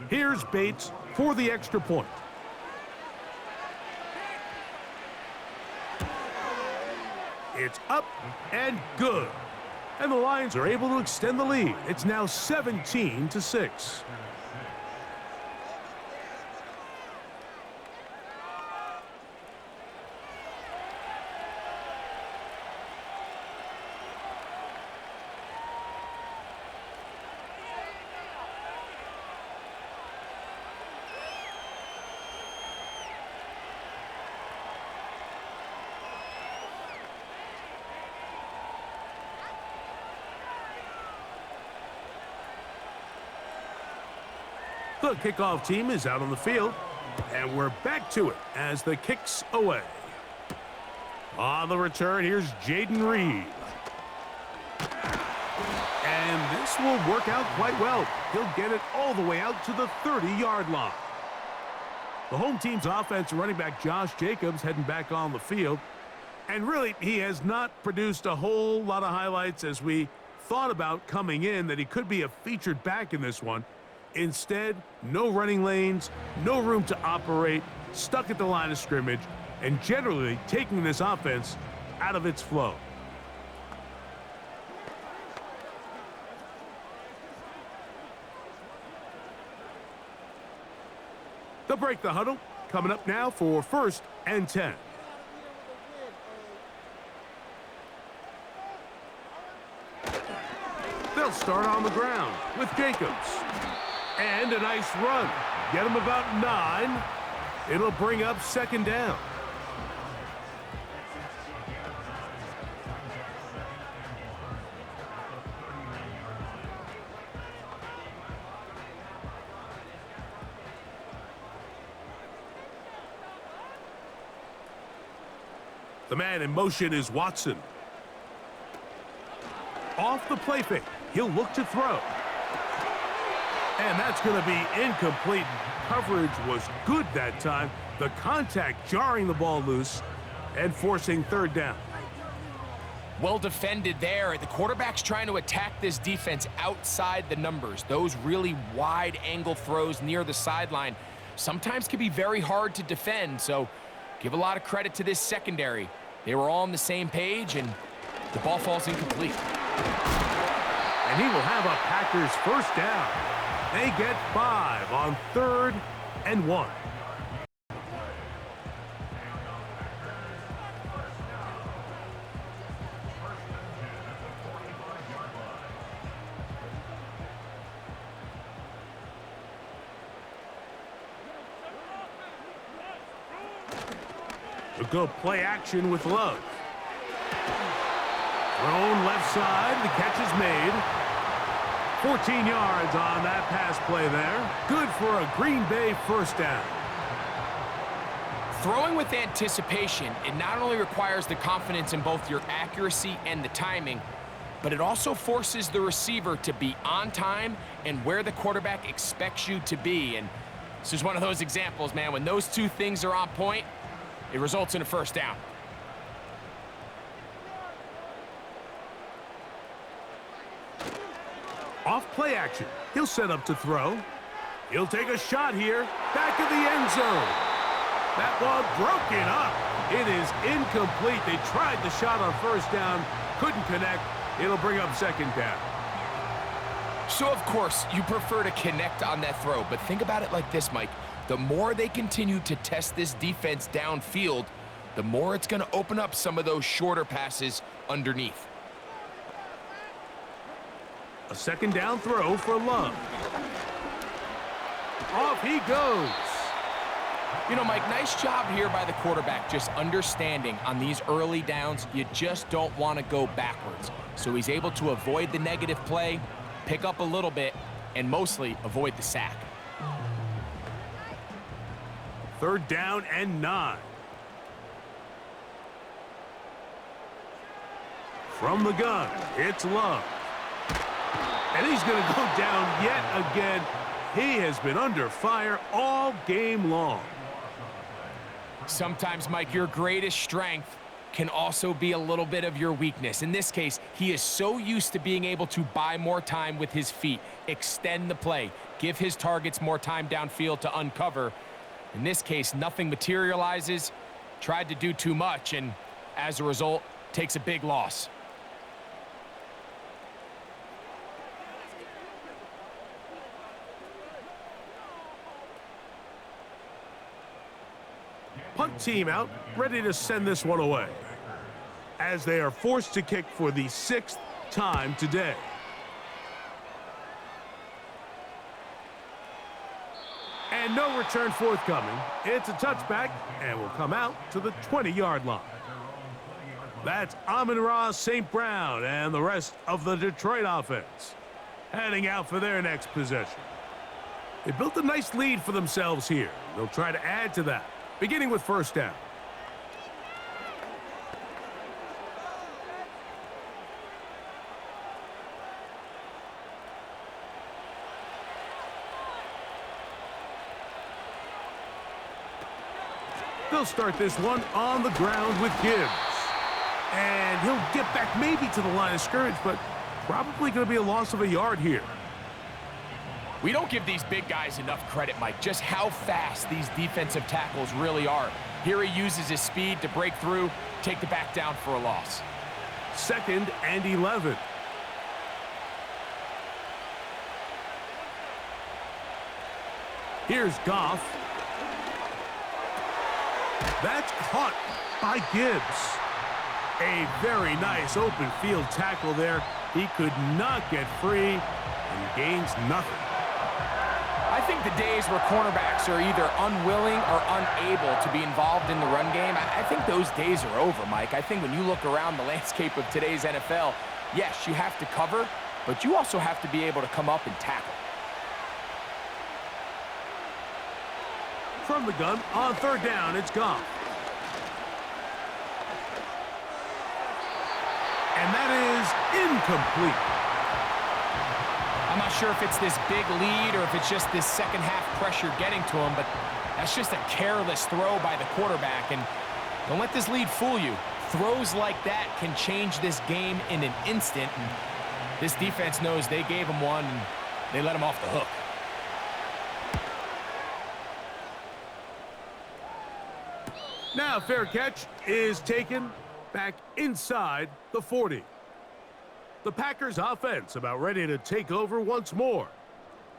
Here's Bates for the extra point. It's up and good. And the Lions are able to extend the lead. It's now 17-6. The kickoff team is out on the field, and we're back to it as the kick's away. On the return, here's Jaden Reed. And this will work out quite well. He'll get it all the way out to the 30-yard line. The home team's offense running back Josh Jacobs heading back on the field. And really, he has not produced a whole lot of highlights as we thought about coming in that he could be a featured back in this one. Instead, no running lanes, no room to operate, stuck at the line of scrimmage, and generally taking this offense out of its flow. They'll break the huddle. Coming up now for 1st and 10. They'll start on the ground with Jacobs. And a nice run. Get him about 9. It'll bring up 2nd down. The man in motion is Watson. Off the play fake. He'll look to throw. And that's going to be incomplete. Coverage was good that time. The contact jarring the ball loose and forcing 3rd down. Well defended there. The quarterback's trying to attack this defense outside the numbers. Those really wide angle throws near the sideline sometimes can be very hard to defend. So give a lot of credit to this secondary. They were all on the same page, and the ball falls incomplete. And he will have a Packers 1st down. They get 5 on 3rd and 1. A good play action with Love. Thrown left side. The catch is made. 14 yards on that pass play there. Good for a Green Bay first down. Throwing with anticipation, it not only requires the confidence in both your accuracy and the timing, but it also forces the receiver to be on time and where the quarterback expects you to be. And this is one of those examples, man. When those two things are on point, it results in a first down. Off play action. He'll set up to throw. He'll take a shot here. Back of the end zone. That ball broken up. It is incomplete. They tried the shot on first down. Couldn't connect. It'll bring up second down. So, of course, you prefer to connect on that throw. But think about it like this, Mike. The more they continue to test this defense downfield, the more it's going to open up some of those shorter passes underneath. A second down throw for Love. Off he goes. You know, Mike, nice job here by the quarterback, just understanding on these early downs, you just don't want to go backwards. So he's able to avoid the negative play, pick up a little bit, and mostly avoid the sack. 3rd down and 9. From the gun, it's Love. And he's going to go down yet again. He has been under fire all game long. Sometimes, Mike, your greatest strength can also be a little bit of your weakness. In this case, he is so used to being able to buy more time with his feet, extend the play, give his targets more time downfield to uncover. In this case, nothing materializes, tried to do too much, and as a result, takes a big loss. Punt team out, ready to send this one away, as they are forced to kick for the 6th time today. And no return forthcoming. It's a touchback and will come out to the 20-yard line. That's Amon-Ra St. Brown and the rest of the Detroit offense heading out for their next possession. They built a nice lead for themselves here. They'll try to add to that, beginning with first down. They'll start this one on the ground with Gibbs. And he'll get back maybe to the line of scrimmage, but probably going to be a loss of a yard here. We don't give these big guys enough credit, Mike, just how fast these defensive tackles really are. Here he uses his speed to break through, take the back down for a loss. 2nd and 11. Here's Goff. That's caught by Gibbs. A very nice open field tackle there. He could not get free and gains nothing. I think the days where cornerbacks are either unwilling or unable to be involved in the run game, I think those days are over, Mike. I think when you look around the landscape of today's NFL, yes, you have to cover, but you also have to be able to come up and tackle. From the gun, on 3rd down, it's Goff. And that is incomplete. I'm not sure if it's this big lead or if it's just this second half pressure getting to him, but that's just a careless throw by the quarterback. And don't let this lead fool you. Throws like that can change this game in an instant. And this defense knows they gave him one and they let him off the hook. Now fair catch is taken back inside the 40. The Packers offense about ready to take over once more.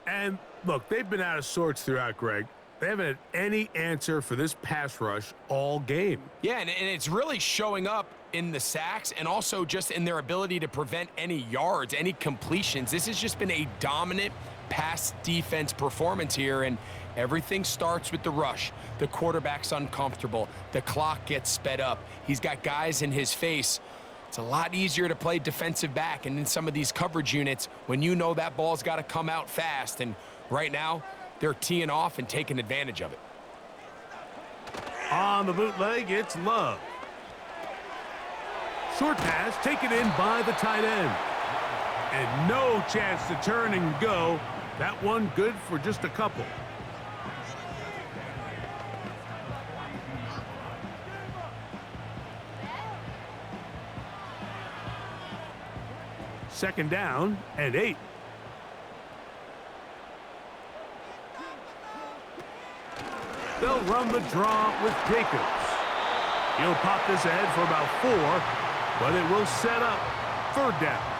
And look, they've been out of sorts throughout, Greg. They haven't had any answer for this pass rush all game. Yeah, and it's really showing up in the sacks and also just in their ability to prevent any yards, any completions. This has just been a dominant pass defense performance here, and everything starts with the rush. The quarterback's uncomfortable. The clock gets sped up. He's got guys in his face. It's a lot easier to play defensive back and in some of these coverage units when you know that ball's got to come out fast. And right now, they're teeing off and taking advantage of it. On the bootleg, it's Love. Short pass taken in by the tight end. And no chance to turn and go. That one good for just a couple. Second down and 8. They'll run the draw with Jacobs. He'll pop this ahead for about 4, but it will set up third down.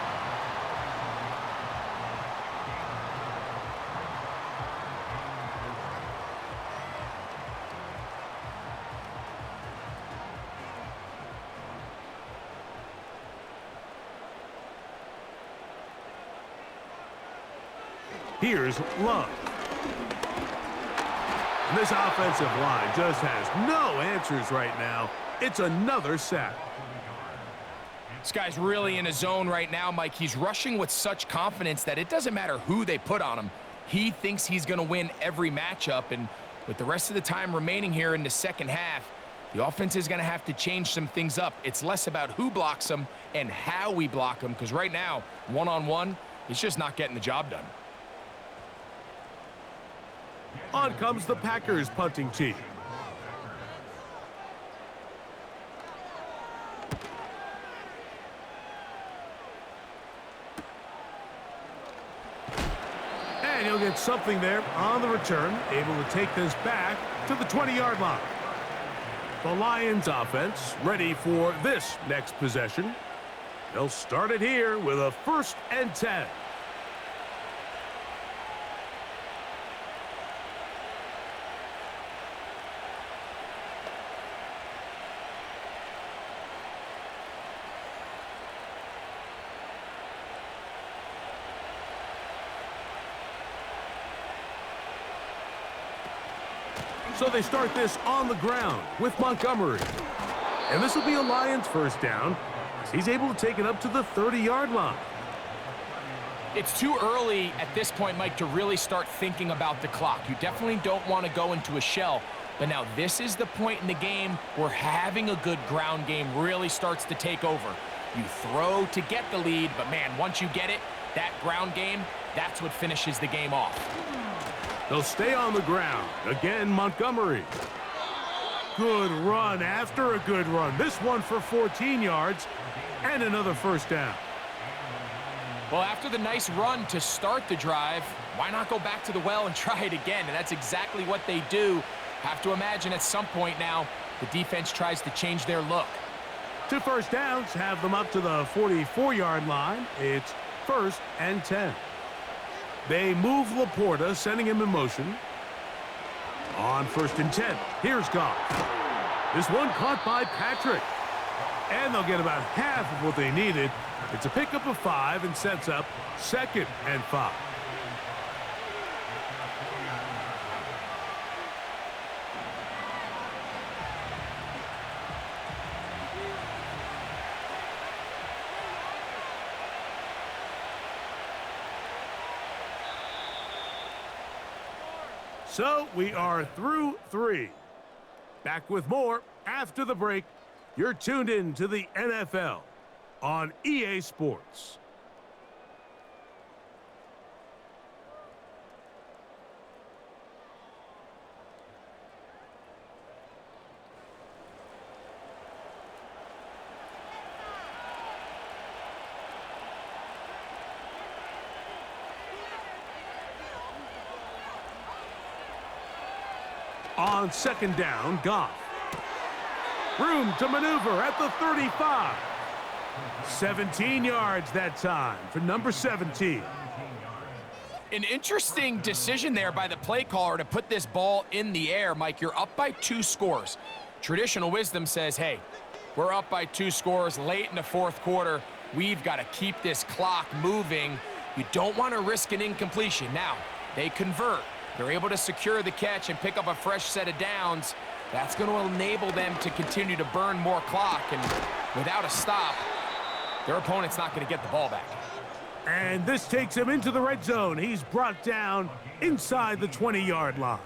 Here's Love. And this offensive line just has no answers right now. It's another sack. This guy's really in a zone right now, Mike. He's rushing with such confidence that it doesn't matter who they put on him. He thinks he's going to win every matchup, and with the rest of the time remaining here in the second half, the offense is going to have to change some things up. It's less about who blocks him and how we block him, because right now, one-on-one, he's just not getting the job done. On comes the Packers punting team. And he'll get something there on the return, able to take this back to the 20-yard line. The Lions offense ready for this next possession. They'll start it here with a 1st and 10. So they start this on the ground with Montgomery. And this will be a Lions first down, as he's able to take it up to the 30-yard line. It's too early at this point, Mike, to really start thinking about the clock. You definitely don't want to go into a shell. But now this is the point in the game where having a good ground game really starts to take over. You throw to get the lead, but man, once you get it, that ground game, that's what finishes the game off. They'll stay on the ground. Again, Montgomery. Good run after a good run. This one for 14 yards and another first down. Well, after the nice run to start the drive, why not go back to the well and try it again? And that's exactly what they do. Have to imagine at some point now, the defense tries to change their look. 2 first downs have them up to the 44-yard line. It's 1st and 10. They move Laporta, sending him in motion. On 1st and 10, here's Goff. This one caught by Patrick. And they'll get about half of what they needed. It's a pickup of 5 and sets up 2nd and 5. So we are through 3. Back with more after the break. You're tuned in to the NFL on EA Sports. On 2nd down, Goff. Room to maneuver at the 35. 17 yards that time for number 17. An interesting decision there by the play caller to put this ball in the air. Mike, you're up by 2 scores. Traditional wisdom says, hey, we're up by 2 scores late in the fourth quarter. We've got to keep this clock moving. You don't want to risk an incompletion. Now, they convert. They're able to secure the catch and pick up a fresh set of downs. That's going to enable them to continue to burn more clock. And without a stop, their opponent's not going to get the ball back. And this takes him into the red zone. He's brought down inside the 20-yard line.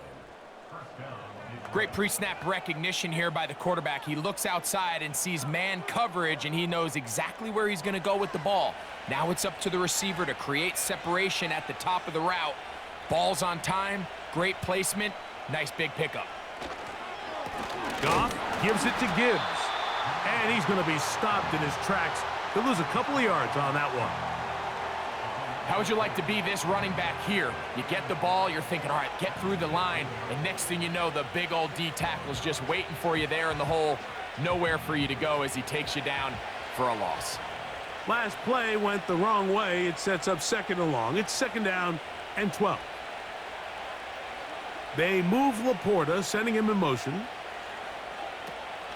Great pre-snap recognition here by the quarterback. He looks outside and sees man coverage, and he knows exactly where he's going to go with the ball. Now it's up to the receiver to create separation at the top of the route. Ball's on time, great placement, nice big pickup. Goff gives it to Gibbs. And he's going to be stopped in his tracks. He'll lose a couple of yards on that one. How would you like to be this running back here? You get the ball, you're thinking, all right, get through the line, and next thing you know, the big old D tackle's just waiting for you there in the hole. Nowhere for you to go as he takes you down for a loss. Last play went the wrong way. It sets up second and long. It's second down and 12. They move Laporta, sending him in motion.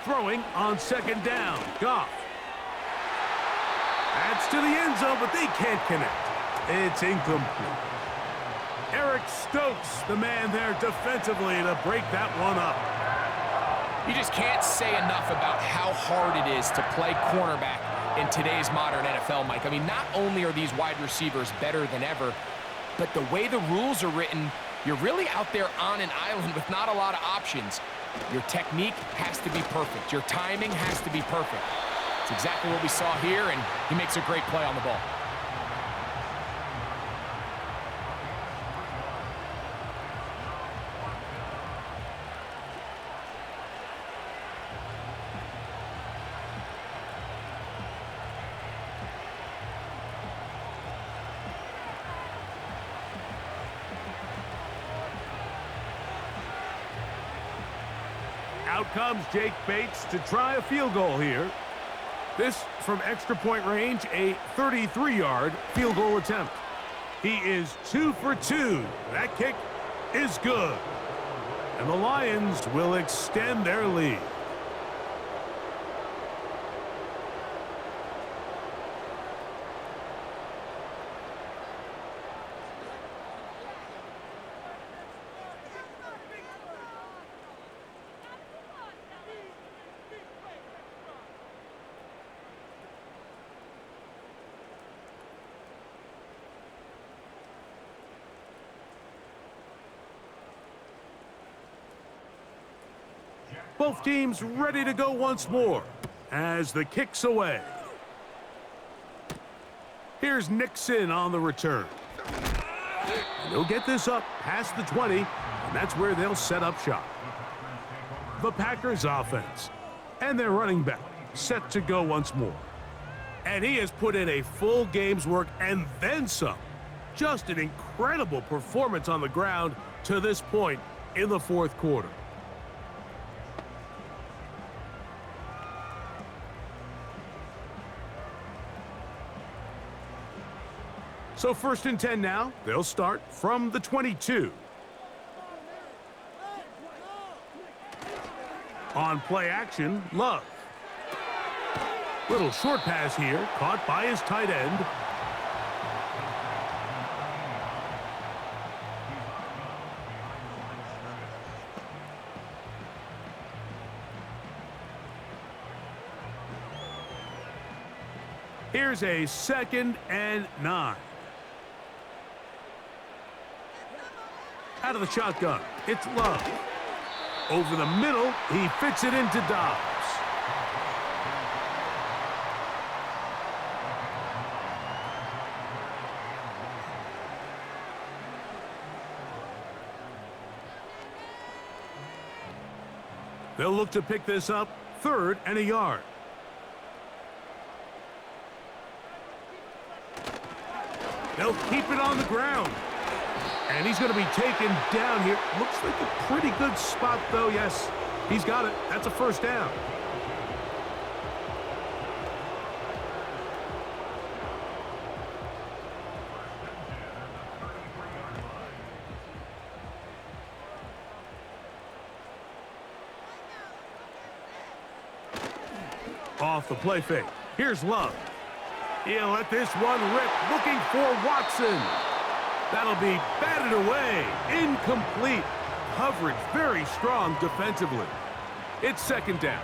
Throwing on second down. Goff. That's to the end zone, but they can't connect. It's incomplete. Eric Stokes, the man there defensively to break that one up. You just can't say enough about how hard it is to play cornerback in today's modern NFL, Mike. I mean, not only are these wide receivers better than ever, but the way the rules are written, you're really out there on an island with not a lot of options. Your technique has to be perfect. Your timing has to be perfect. It's exactly what we saw here, and he makes a great play on the ball. Out comes Jake Bates to try a field goal here. This from extra point range, a 33-yard field goal attempt. He is 2 for 2. That kick is good. And the Lions will extend their lead. Both teams ready to go once more as the kick's away. Here's Nixon on the return. And he'll get this up past the 20, and that's where they'll set up shop. The Packers offense and their running back set to go once more. And he has put in a full game's work and then some. Just an incredible performance on the ground to this point in the fourth quarter. So 1st and 10 now. They'll start from the 22. On play action, Love. Little short pass here, caught by his tight end. Here's a 2nd and 9. Out of the shotgun, it's Love. Over the middle, he fits it into Dobbs. They'll look to pick this up, 3rd and a yard. They'll keep it on the ground. And he's going to be taken down here. Looks like a pretty good spot, though. Yes, he's got it. That's a 1st down. off the play fake. Here's Love. He'll let this one rip, looking for Watson. That'll be batted away. Incomplete. Coverage very strong defensively. It's second down.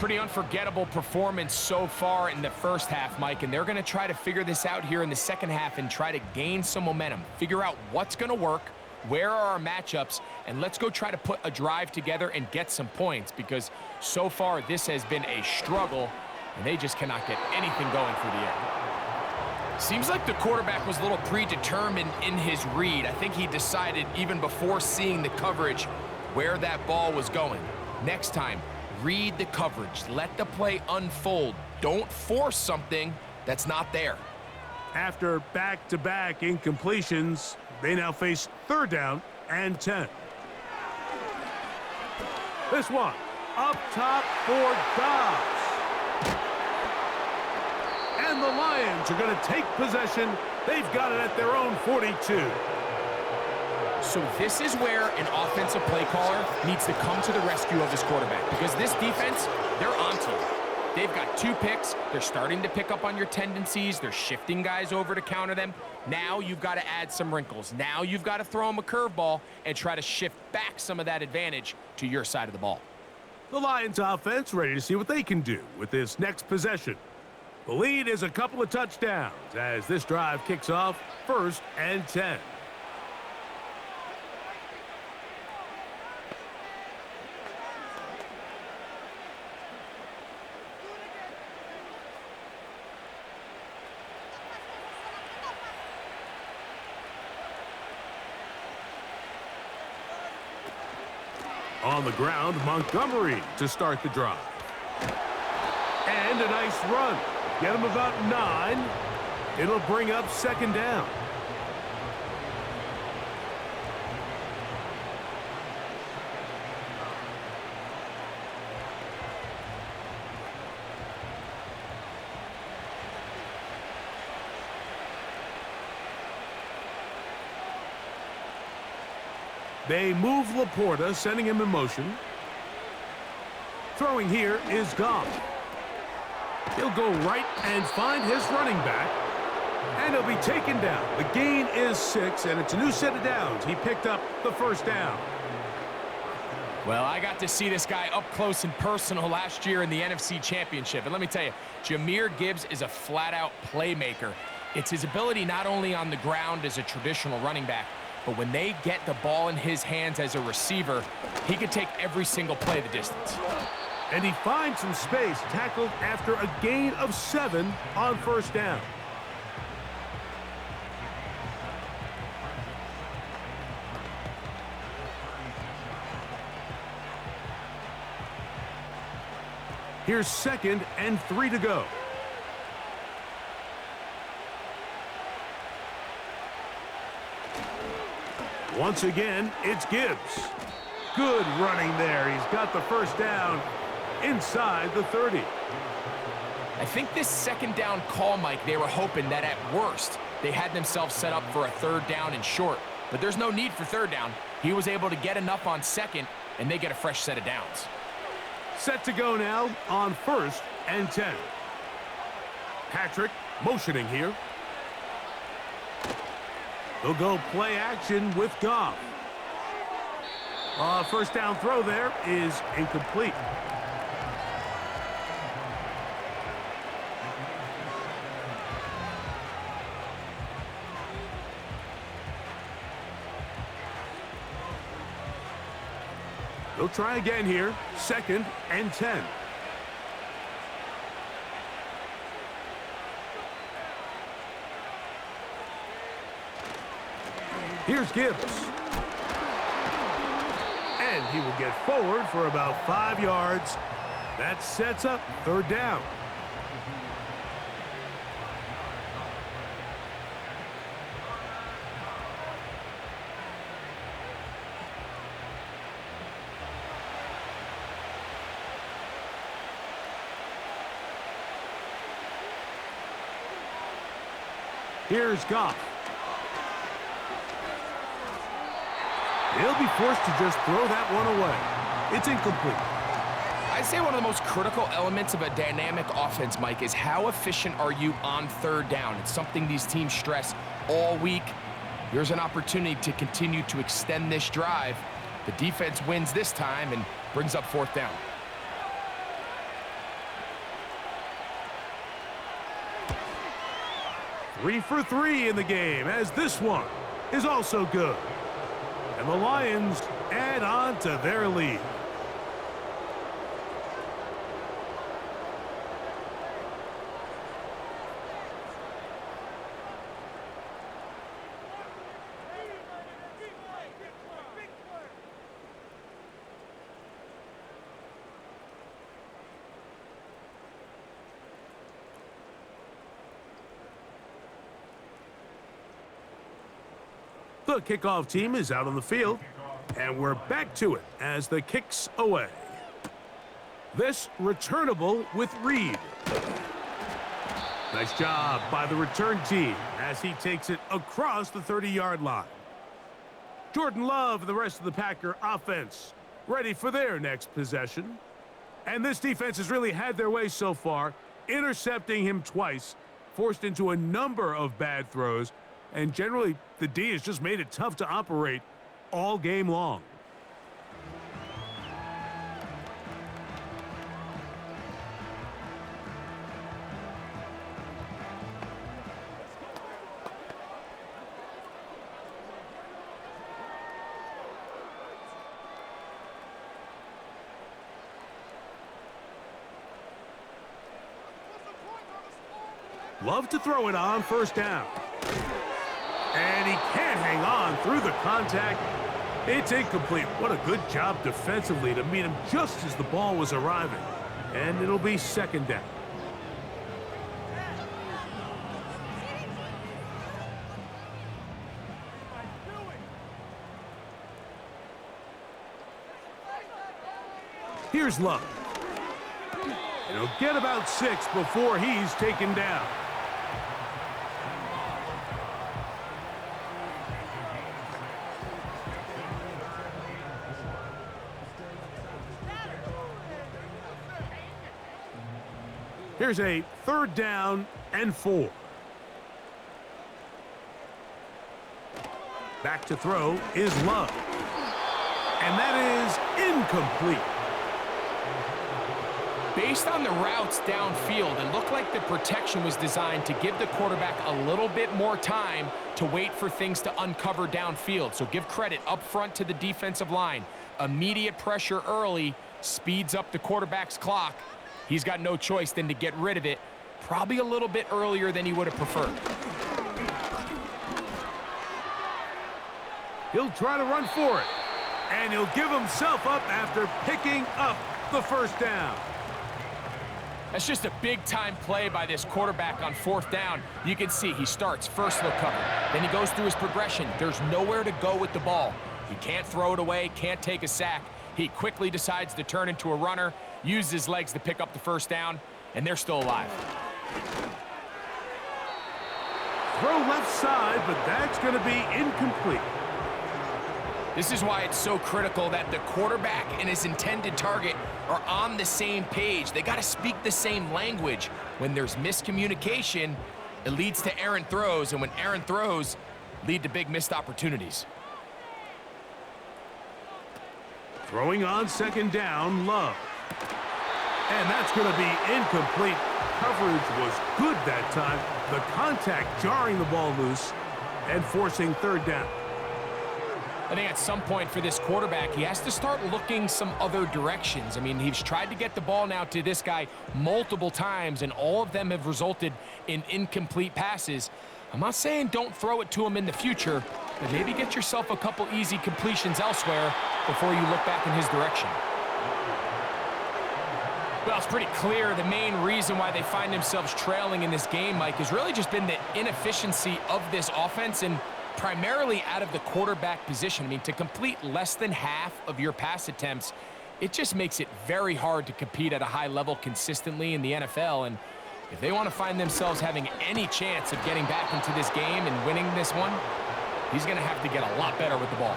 Pretty unforgettable performance so far in the first half, Mike, and they're going to try to figure this out here in the second half and try to gain some momentum, figure out what's going to work, where are our matchups, and let's go try to put a drive together and get some points, because so far this has been a struggle, and they just cannot get anything going through the air. Seems like the quarterback was a little predetermined in his read. I think he decided even before seeing the coverage where that ball was going. Next time, read the coverage. Let the play unfold. Don't force something that's not there. After back-to-back incompletions, they now face third down and 10. This one, up top for Dobbs. And the Lions are going to take possession. They've got it at their own 42. So this is where an offensive play caller needs to come to the rescue of his quarterback, because this defense, they're onto you. They've got 2 picks. They're starting to pick up on your tendencies. They're shifting guys over to counter them. Now you've got to add some wrinkles. Now you've got to throw them a curveball and try to shift back some of that advantage to your side of the ball. The Lions offense ready to see what they can do with this next possession. The lead is a couple of touchdowns as this drive kicks off first and 10. On the ground, Montgomery to start the drive. And a nice run. Get him about 9. It'll bring up second down. They move Laporta, sending him in motion. Throwing here is Goff. He'll go right and find his running back. And he'll be taken down. The gain is 6, and it's a new set of downs. He picked up the first down. Well, I got to see this guy up close and personal last year in the NFC Championship. And let me tell you, Jahmyr Gibbs is a flat-out playmaker. It's his ability not only on the ground as a traditional running back, but when they get the ball in his hands as a receiver, he could take every single play the distance. And he finds some space, tackled after a gain of 7 on first down. Here's second and 3 to go. Once again, it's Gibbs. Good running there. He's got the first down inside the 30. I think this second down call, Mike, they were hoping that at worst, they had themselves set up for a third down and short. But there's no need for third down. He was able to get enough on second, and they get a fresh set of downs. Set to go now on first and 10. Patrick motioning here. They'll go play action with Goff. First down throw there is incomplete. They'll try again here. Second and 10. Here's Gibbs. And he will get forward for about 5 yards. That sets up third down. Here's Goff. He'll be forced to just throw that one away. It's incomplete. I'd say one of the most critical elements of a dynamic offense, Mike, is how efficient are you on third down. It's something these teams stress all week. Here's an opportunity to continue to extend this drive. The defense wins this time and brings up fourth down. Three for three in the game, as this one is also good. And the Lions add on to their lead. The kickoff team is out on the field, and we're back to it as the kick's away. This returnable with Reed. Nice job by the return team as he takes it across the 30-yard line. Jordan Love and the rest of the Packer offense ready for their next possession. And this defense has really had their way so far, intercepting him twice, forced into a number of bad throws, and generally, the D has just made it tough to operate all game long. Love to throw it on first down. And he can't hang on through the contact. It's incomplete. What a good job defensively to meet him just as the ball was arriving. And it'll be second down. Here's Love. And he'll get about 6 before he's taken down. Here's a third down and 4. Back to throw is Love. And that is incomplete. Based on the routes downfield, it looked like the protection was designed to give the quarterback a little bit more time to wait for things to uncover downfield. So give credit up front to the defensive line. Immediate pressure early speeds up the quarterback's clock. He's got no choice than to get rid of it, probably a little bit earlier than he would have preferred. He'll try to run for it, and he'll give himself up after picking up the first down. That's just a big-time play by this quarterback on fourth down. You can see he starts first look cover. Then he goes through his progression. There's nowhere to go with the ball. He can't throw it away, can't take a sack. He quickly decides to turn into a runner, use his legs to pick up the first down, and they're still alive. Throw left side, but that's going to be incomplete. This is why it's so critical that the quarterback and his intended target are on the same page. They got to speak the same language. When there's miscommunication, it leads to errant throws, and when errant throws lead to big missed opportunities. Throwing on second down, Love. And that's going to be incomplete. Coverage was good that time. The contact jarring the ball loose and forcing third down. I think at some point for this quarterback, he has to start looking some other directions. I mean, he's tried to get the ball now to this guy multiple times, and all of them have resulted in incomplete passes. I'm not saying don't throw it to him in the future, but maybe get yourself a couple easy completions elsewhere before you look back in his direction. Well, it's pretty clear the main reason why they find themselves trailing in this game, Mike, has really just been the inefficiency of this offense and primarily out of the quarterback position. I mean, to complete less than half of your pass attempts, it just makes it very hard to compete at a high level consistently in the NFL. And if they want to find themselves having any chance of getting back into this game and winning this one, he's going to have to get a lot better with the ball.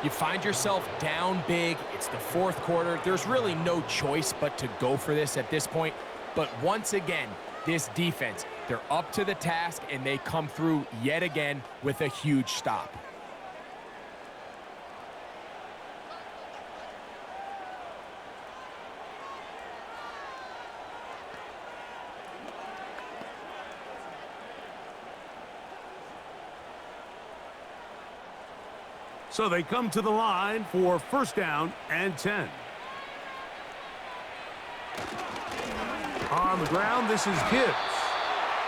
You find yourself down big. It's the fourth quarter. There's really no choice but to go for this at this point. But once again, this defense, they're up to the task, and they come through yet again with a huge stop. So they come to the line for first down and 10. On the ground, this is Gibbs.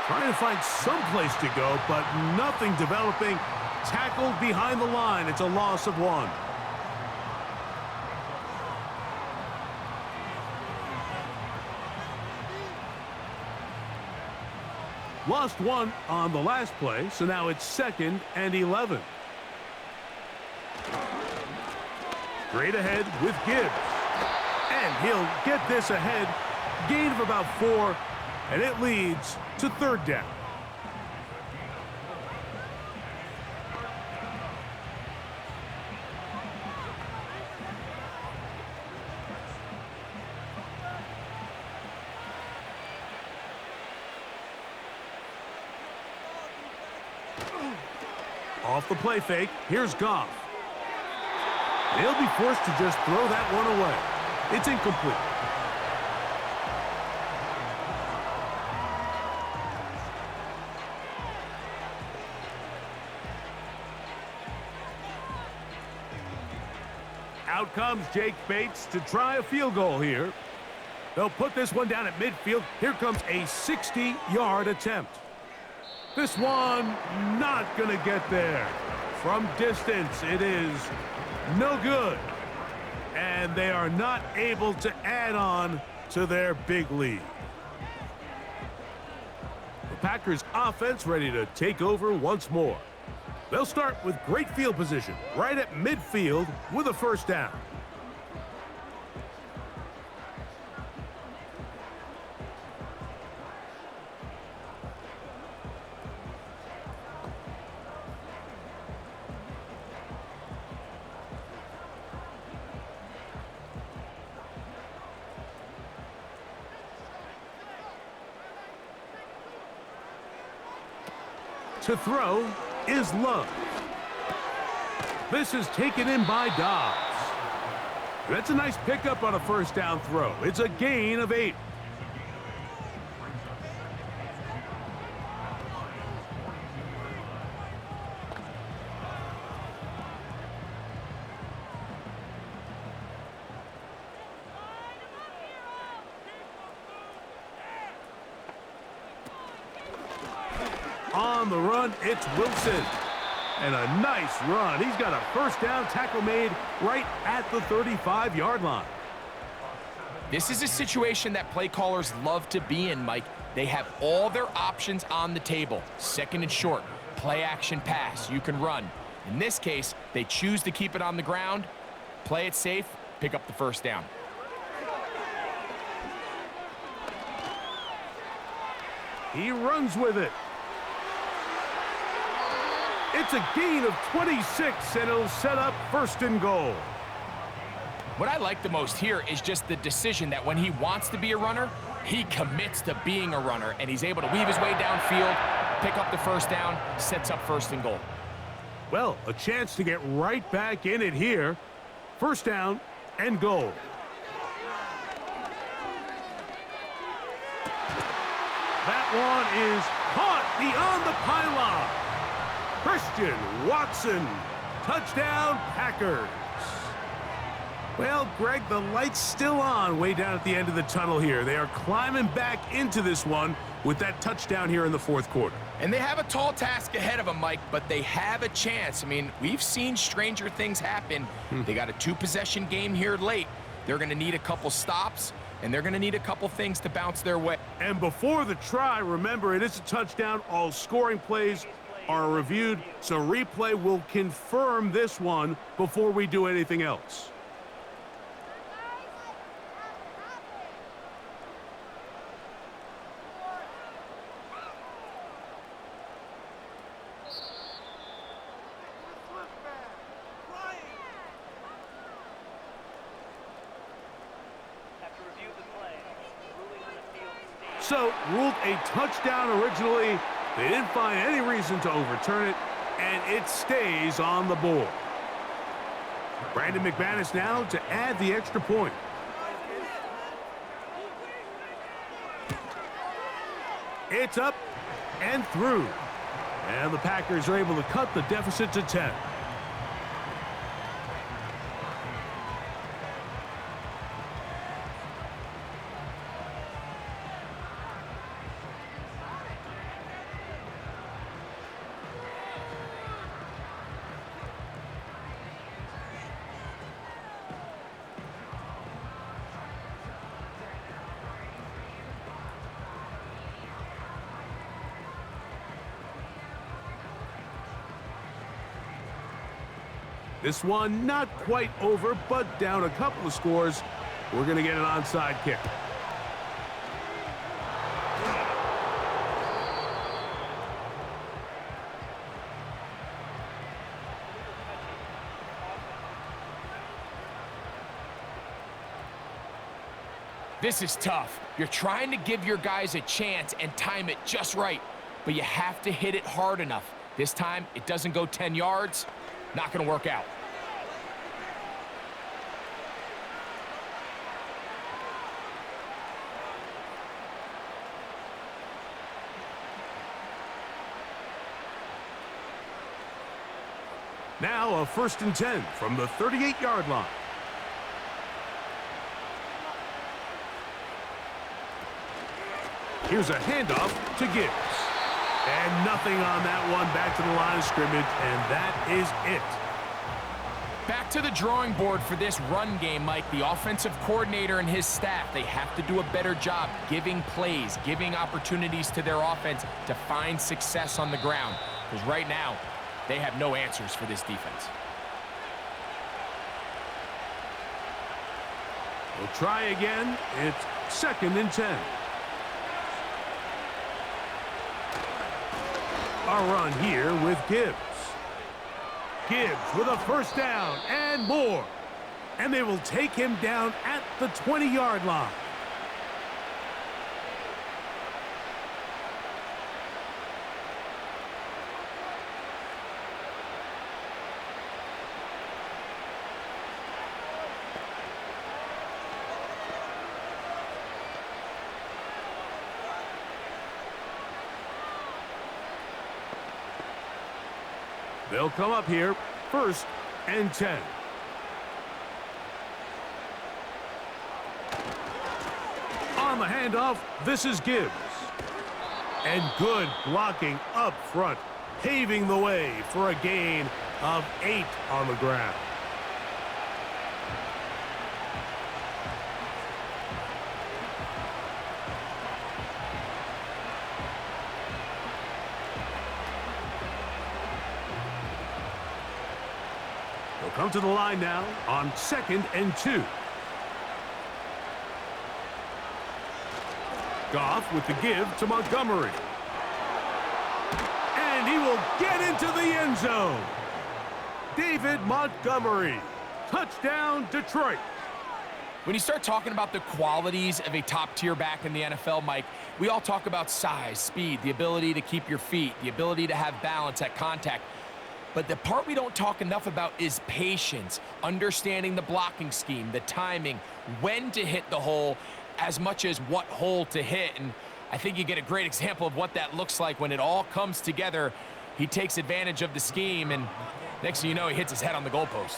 Trying to find some place to go, but nothing developing. Tackled behind the line. It's a loss of 1. Lost 1 on the last play, so now it's 2nd and 11. Straight ahead with Gibbs. And he'll get this ahead. Gain of about 4, and it leads to 3rd down. Off the play fake, here's Goff. They'll be forced to just throw that one away. It's incomplete. Out comes Jake Bates to try a field goal here. They'll put this one down at midfield. Here comes a 60-yard attempt. This one not going to get there. From distance, it is no good. And they are not able to add on to their big lead. The Packers offense ready to take over once more. They'll start with great field position right at midfield with a first down. To throw is Love. This is taken in by Dobbs. That's a nice pickup on a first down throw. It's a gain of 8. On the run, it's Wilson. And a nice run. He's got a first down tackle made right at the 35-yard line. This is a situation that play callers love to be in, Mike. They have all their options on the table. 2nd and short, play action pass, you can run. In this case, they choose to keep it on the ground, play it safe, pick up the first down. He runs with it. It's a gain of 26, and it'll set up 1st and goal. What I like the most here is just the decision that when he wants to be a runner, he commits to being a runner, and he's able to weave his way downfield, pick up the first down, sets up 1st and goal. Well, a chance to get right back in it here. 1st down and goal. That one is caught beyond the pylon. Christian Watson, touchdown Packers. Well, Greg, the light's still on way down at the end of the tunnel here. They are climbing back into this one with that touchdown here in the 4th quarter. And they have a tall task ahead of them, Mike, but they have a chance. I mean, we've seen stranger things happen. They got a 2-possession game here late. They're going to need a couple stops, and they're going to need a couple things to bounce their way. And before the try, remember, it is a touchdown. All scoring plays are reviewed, so replay will confirm this one before we do anything else. So, ruled a touchdown originally. They didn't find any reason to overturn it, and it stays on the board. Brandon McManus now to add the extra point. It's up and through. And the Packers are able to cut the deficit to 10. This one not quite over, but down a couple of scores. We're going to get an onside kick. This is tough. You're trying to give your guys a chance and time it just right, but you have to hit it hard enough. This time, it doesn't go 10 yards. Not going to work out. Now a 1st and 10 from the 38-yard line. Here's a handoff to Gibbs. And nothing on that one. Back to the line of scrimmage, and that is it. Back to the drawing board for this run game, Mike. The offensive coordinator and his staff, they have to do a better job giving plays, giving opportunities to their offense to find success on the ground. Because right now, they have no answers for this defense. We'll try again. It's 2nd and 10. A run here with Gibbs. Gibbs with a 1st down and more. And they will take him down at the 20-yard line. They'll come up here, 1st and 10. On the handoff, this is Gibbs. And good blocking up front, paving the way for a gain of 8 on the ground. Come to the line now on 2nd and 2. Goff with the give to Montgomery. And he will get into the end zone. David Montgomery. Touchdown, Detroit. When you start talking about the qualities of a top-tier back in the NFL, Mike, we all talk about size, speed, the ability to keep your feet, the ability to have balance at contact. But the part we don't talk enough about is patience, understanding the blocking scheme, the timing, when to hit the hole, as much as what hole to hit. And I think you get a great example of what that looks like when it all comes together. He takes advantage of the scheme, and next thing you know, he hits his head on the goalpost.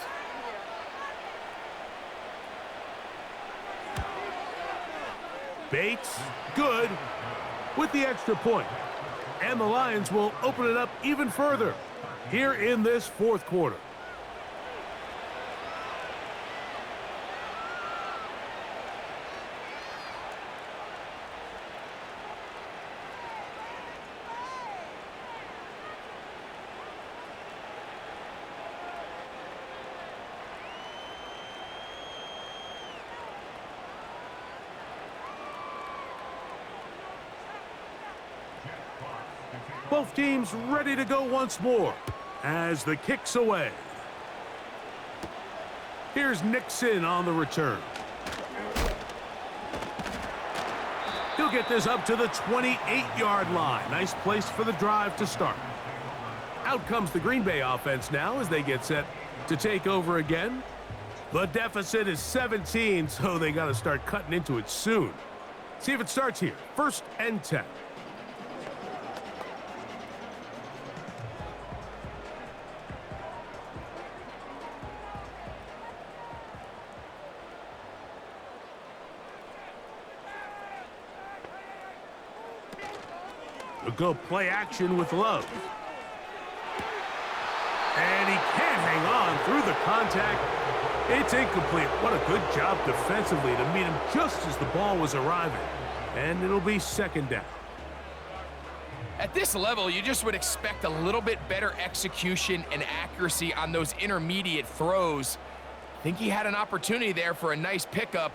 Bates, good, with the extra point. And the Lions will open it up even further here in this 4th quarter. Both teams ready to go once more as the kick's away. Here's Nixon on the return. He'll He'll get this up to the 28-yard line. Nice place for the drive to start. Out comes the Green Bay offense now as they get set to take over again. The deficit is 17, so they got to start cutting into it soon. See if it starts here. 1st and 10. We'll go play action with Love. And he can't hang on through the contact. It's incomplete. What a good job defensively to meet him just as the ball was arriving. And it'll be 2nd down. At this level, you just would expect a little bit better execution and accuracy on those intermediate throws. I think he had an opportunity there for a nice pickup.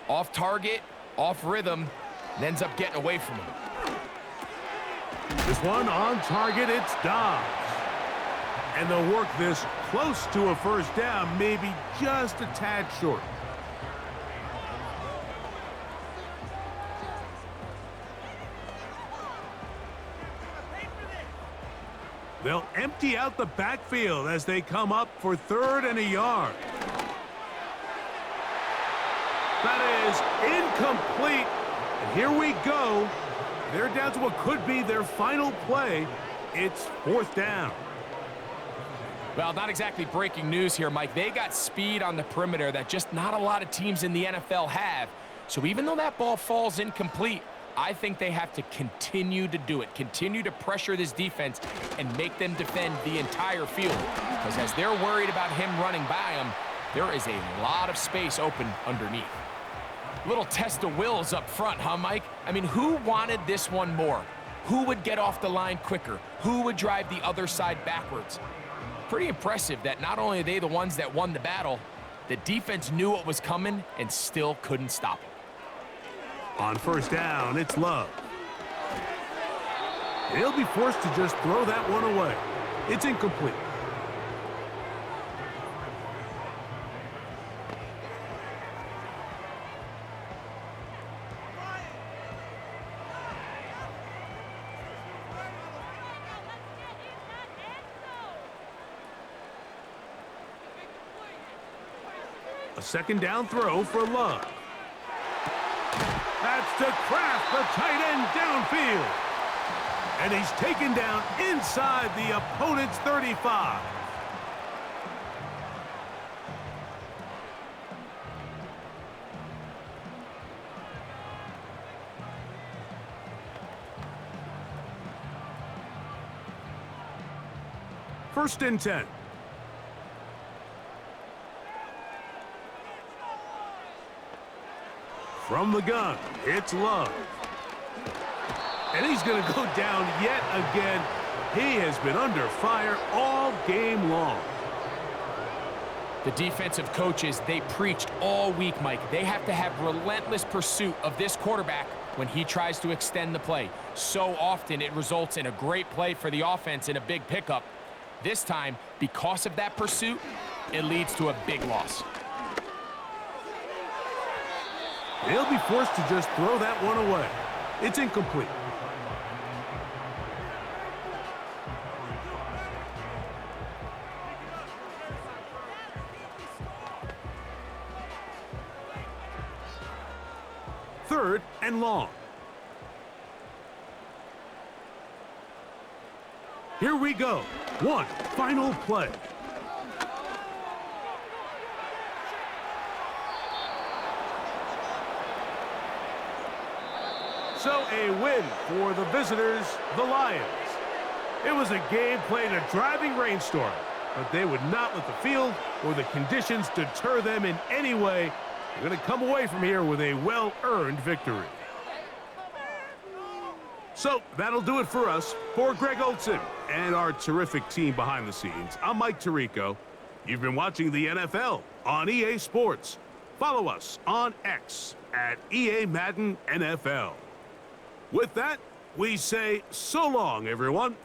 Off target, off rhythm, and ends up getting away from him. This one on target, it's Dobbs. And they'll work this close to a 1st down, maybe just a tad short. They'll empty out the backfield as they come up for 3rd and a yard. That is incomplete. And here we go. They're down to what could be their final play. It's 4th down. Well, not exactly breaking news here, Mike. They got speed on the perimeter that just not a lot of teams in the NFL have. So even though that ball falls incomplete, I think they have to continue to do it, continue to pressure this defense and make them defend the entire field. Because as they're worried about him running by them, there is a lot of space open underneath. Little test of wills up front, huh, Mike? I mean, who wanted this one more? Who would get off the line quicker? Who would drive the other side backwards? Pretty impressive that not only are they the ones that won the battle, the defense knew what was coming and still couldn't stop it. On 1st down, it's Love. He'll be forced to just throw that one away. It's incomplete. A 2nd down throw for Love. That's to Kraft, the tight end downfield. And he's taken down inside the opponent's 35. First and 10. From the gun, it's Love. And he's going to go down yet again. He has been under fire all game long. The defensive coaches, they preached all week, Mike. They have to have relentless pursuit of this quarterback when he tries to extend the play. So often it results in a great play for the offense and a big pickup. This time, because of that pursuit, it leads to a big loss. They'll be forced to just throw that one away. It's incomplete. Third and long. Here we go. One final play. So a win for the visitors, the Lions. It was a game played in a driving rainstorm, but they would not let the field or the conditions deter them in any way. They're going to come away from here with a well-earned victory. So that'll do it for us. For Greg Olson and our terrific team behind the scenes, I'm Mike Tirico. You've been watching the NFL on EA Sports. Follow us on X at EA Madden NFL. With that, we say so long, everyone.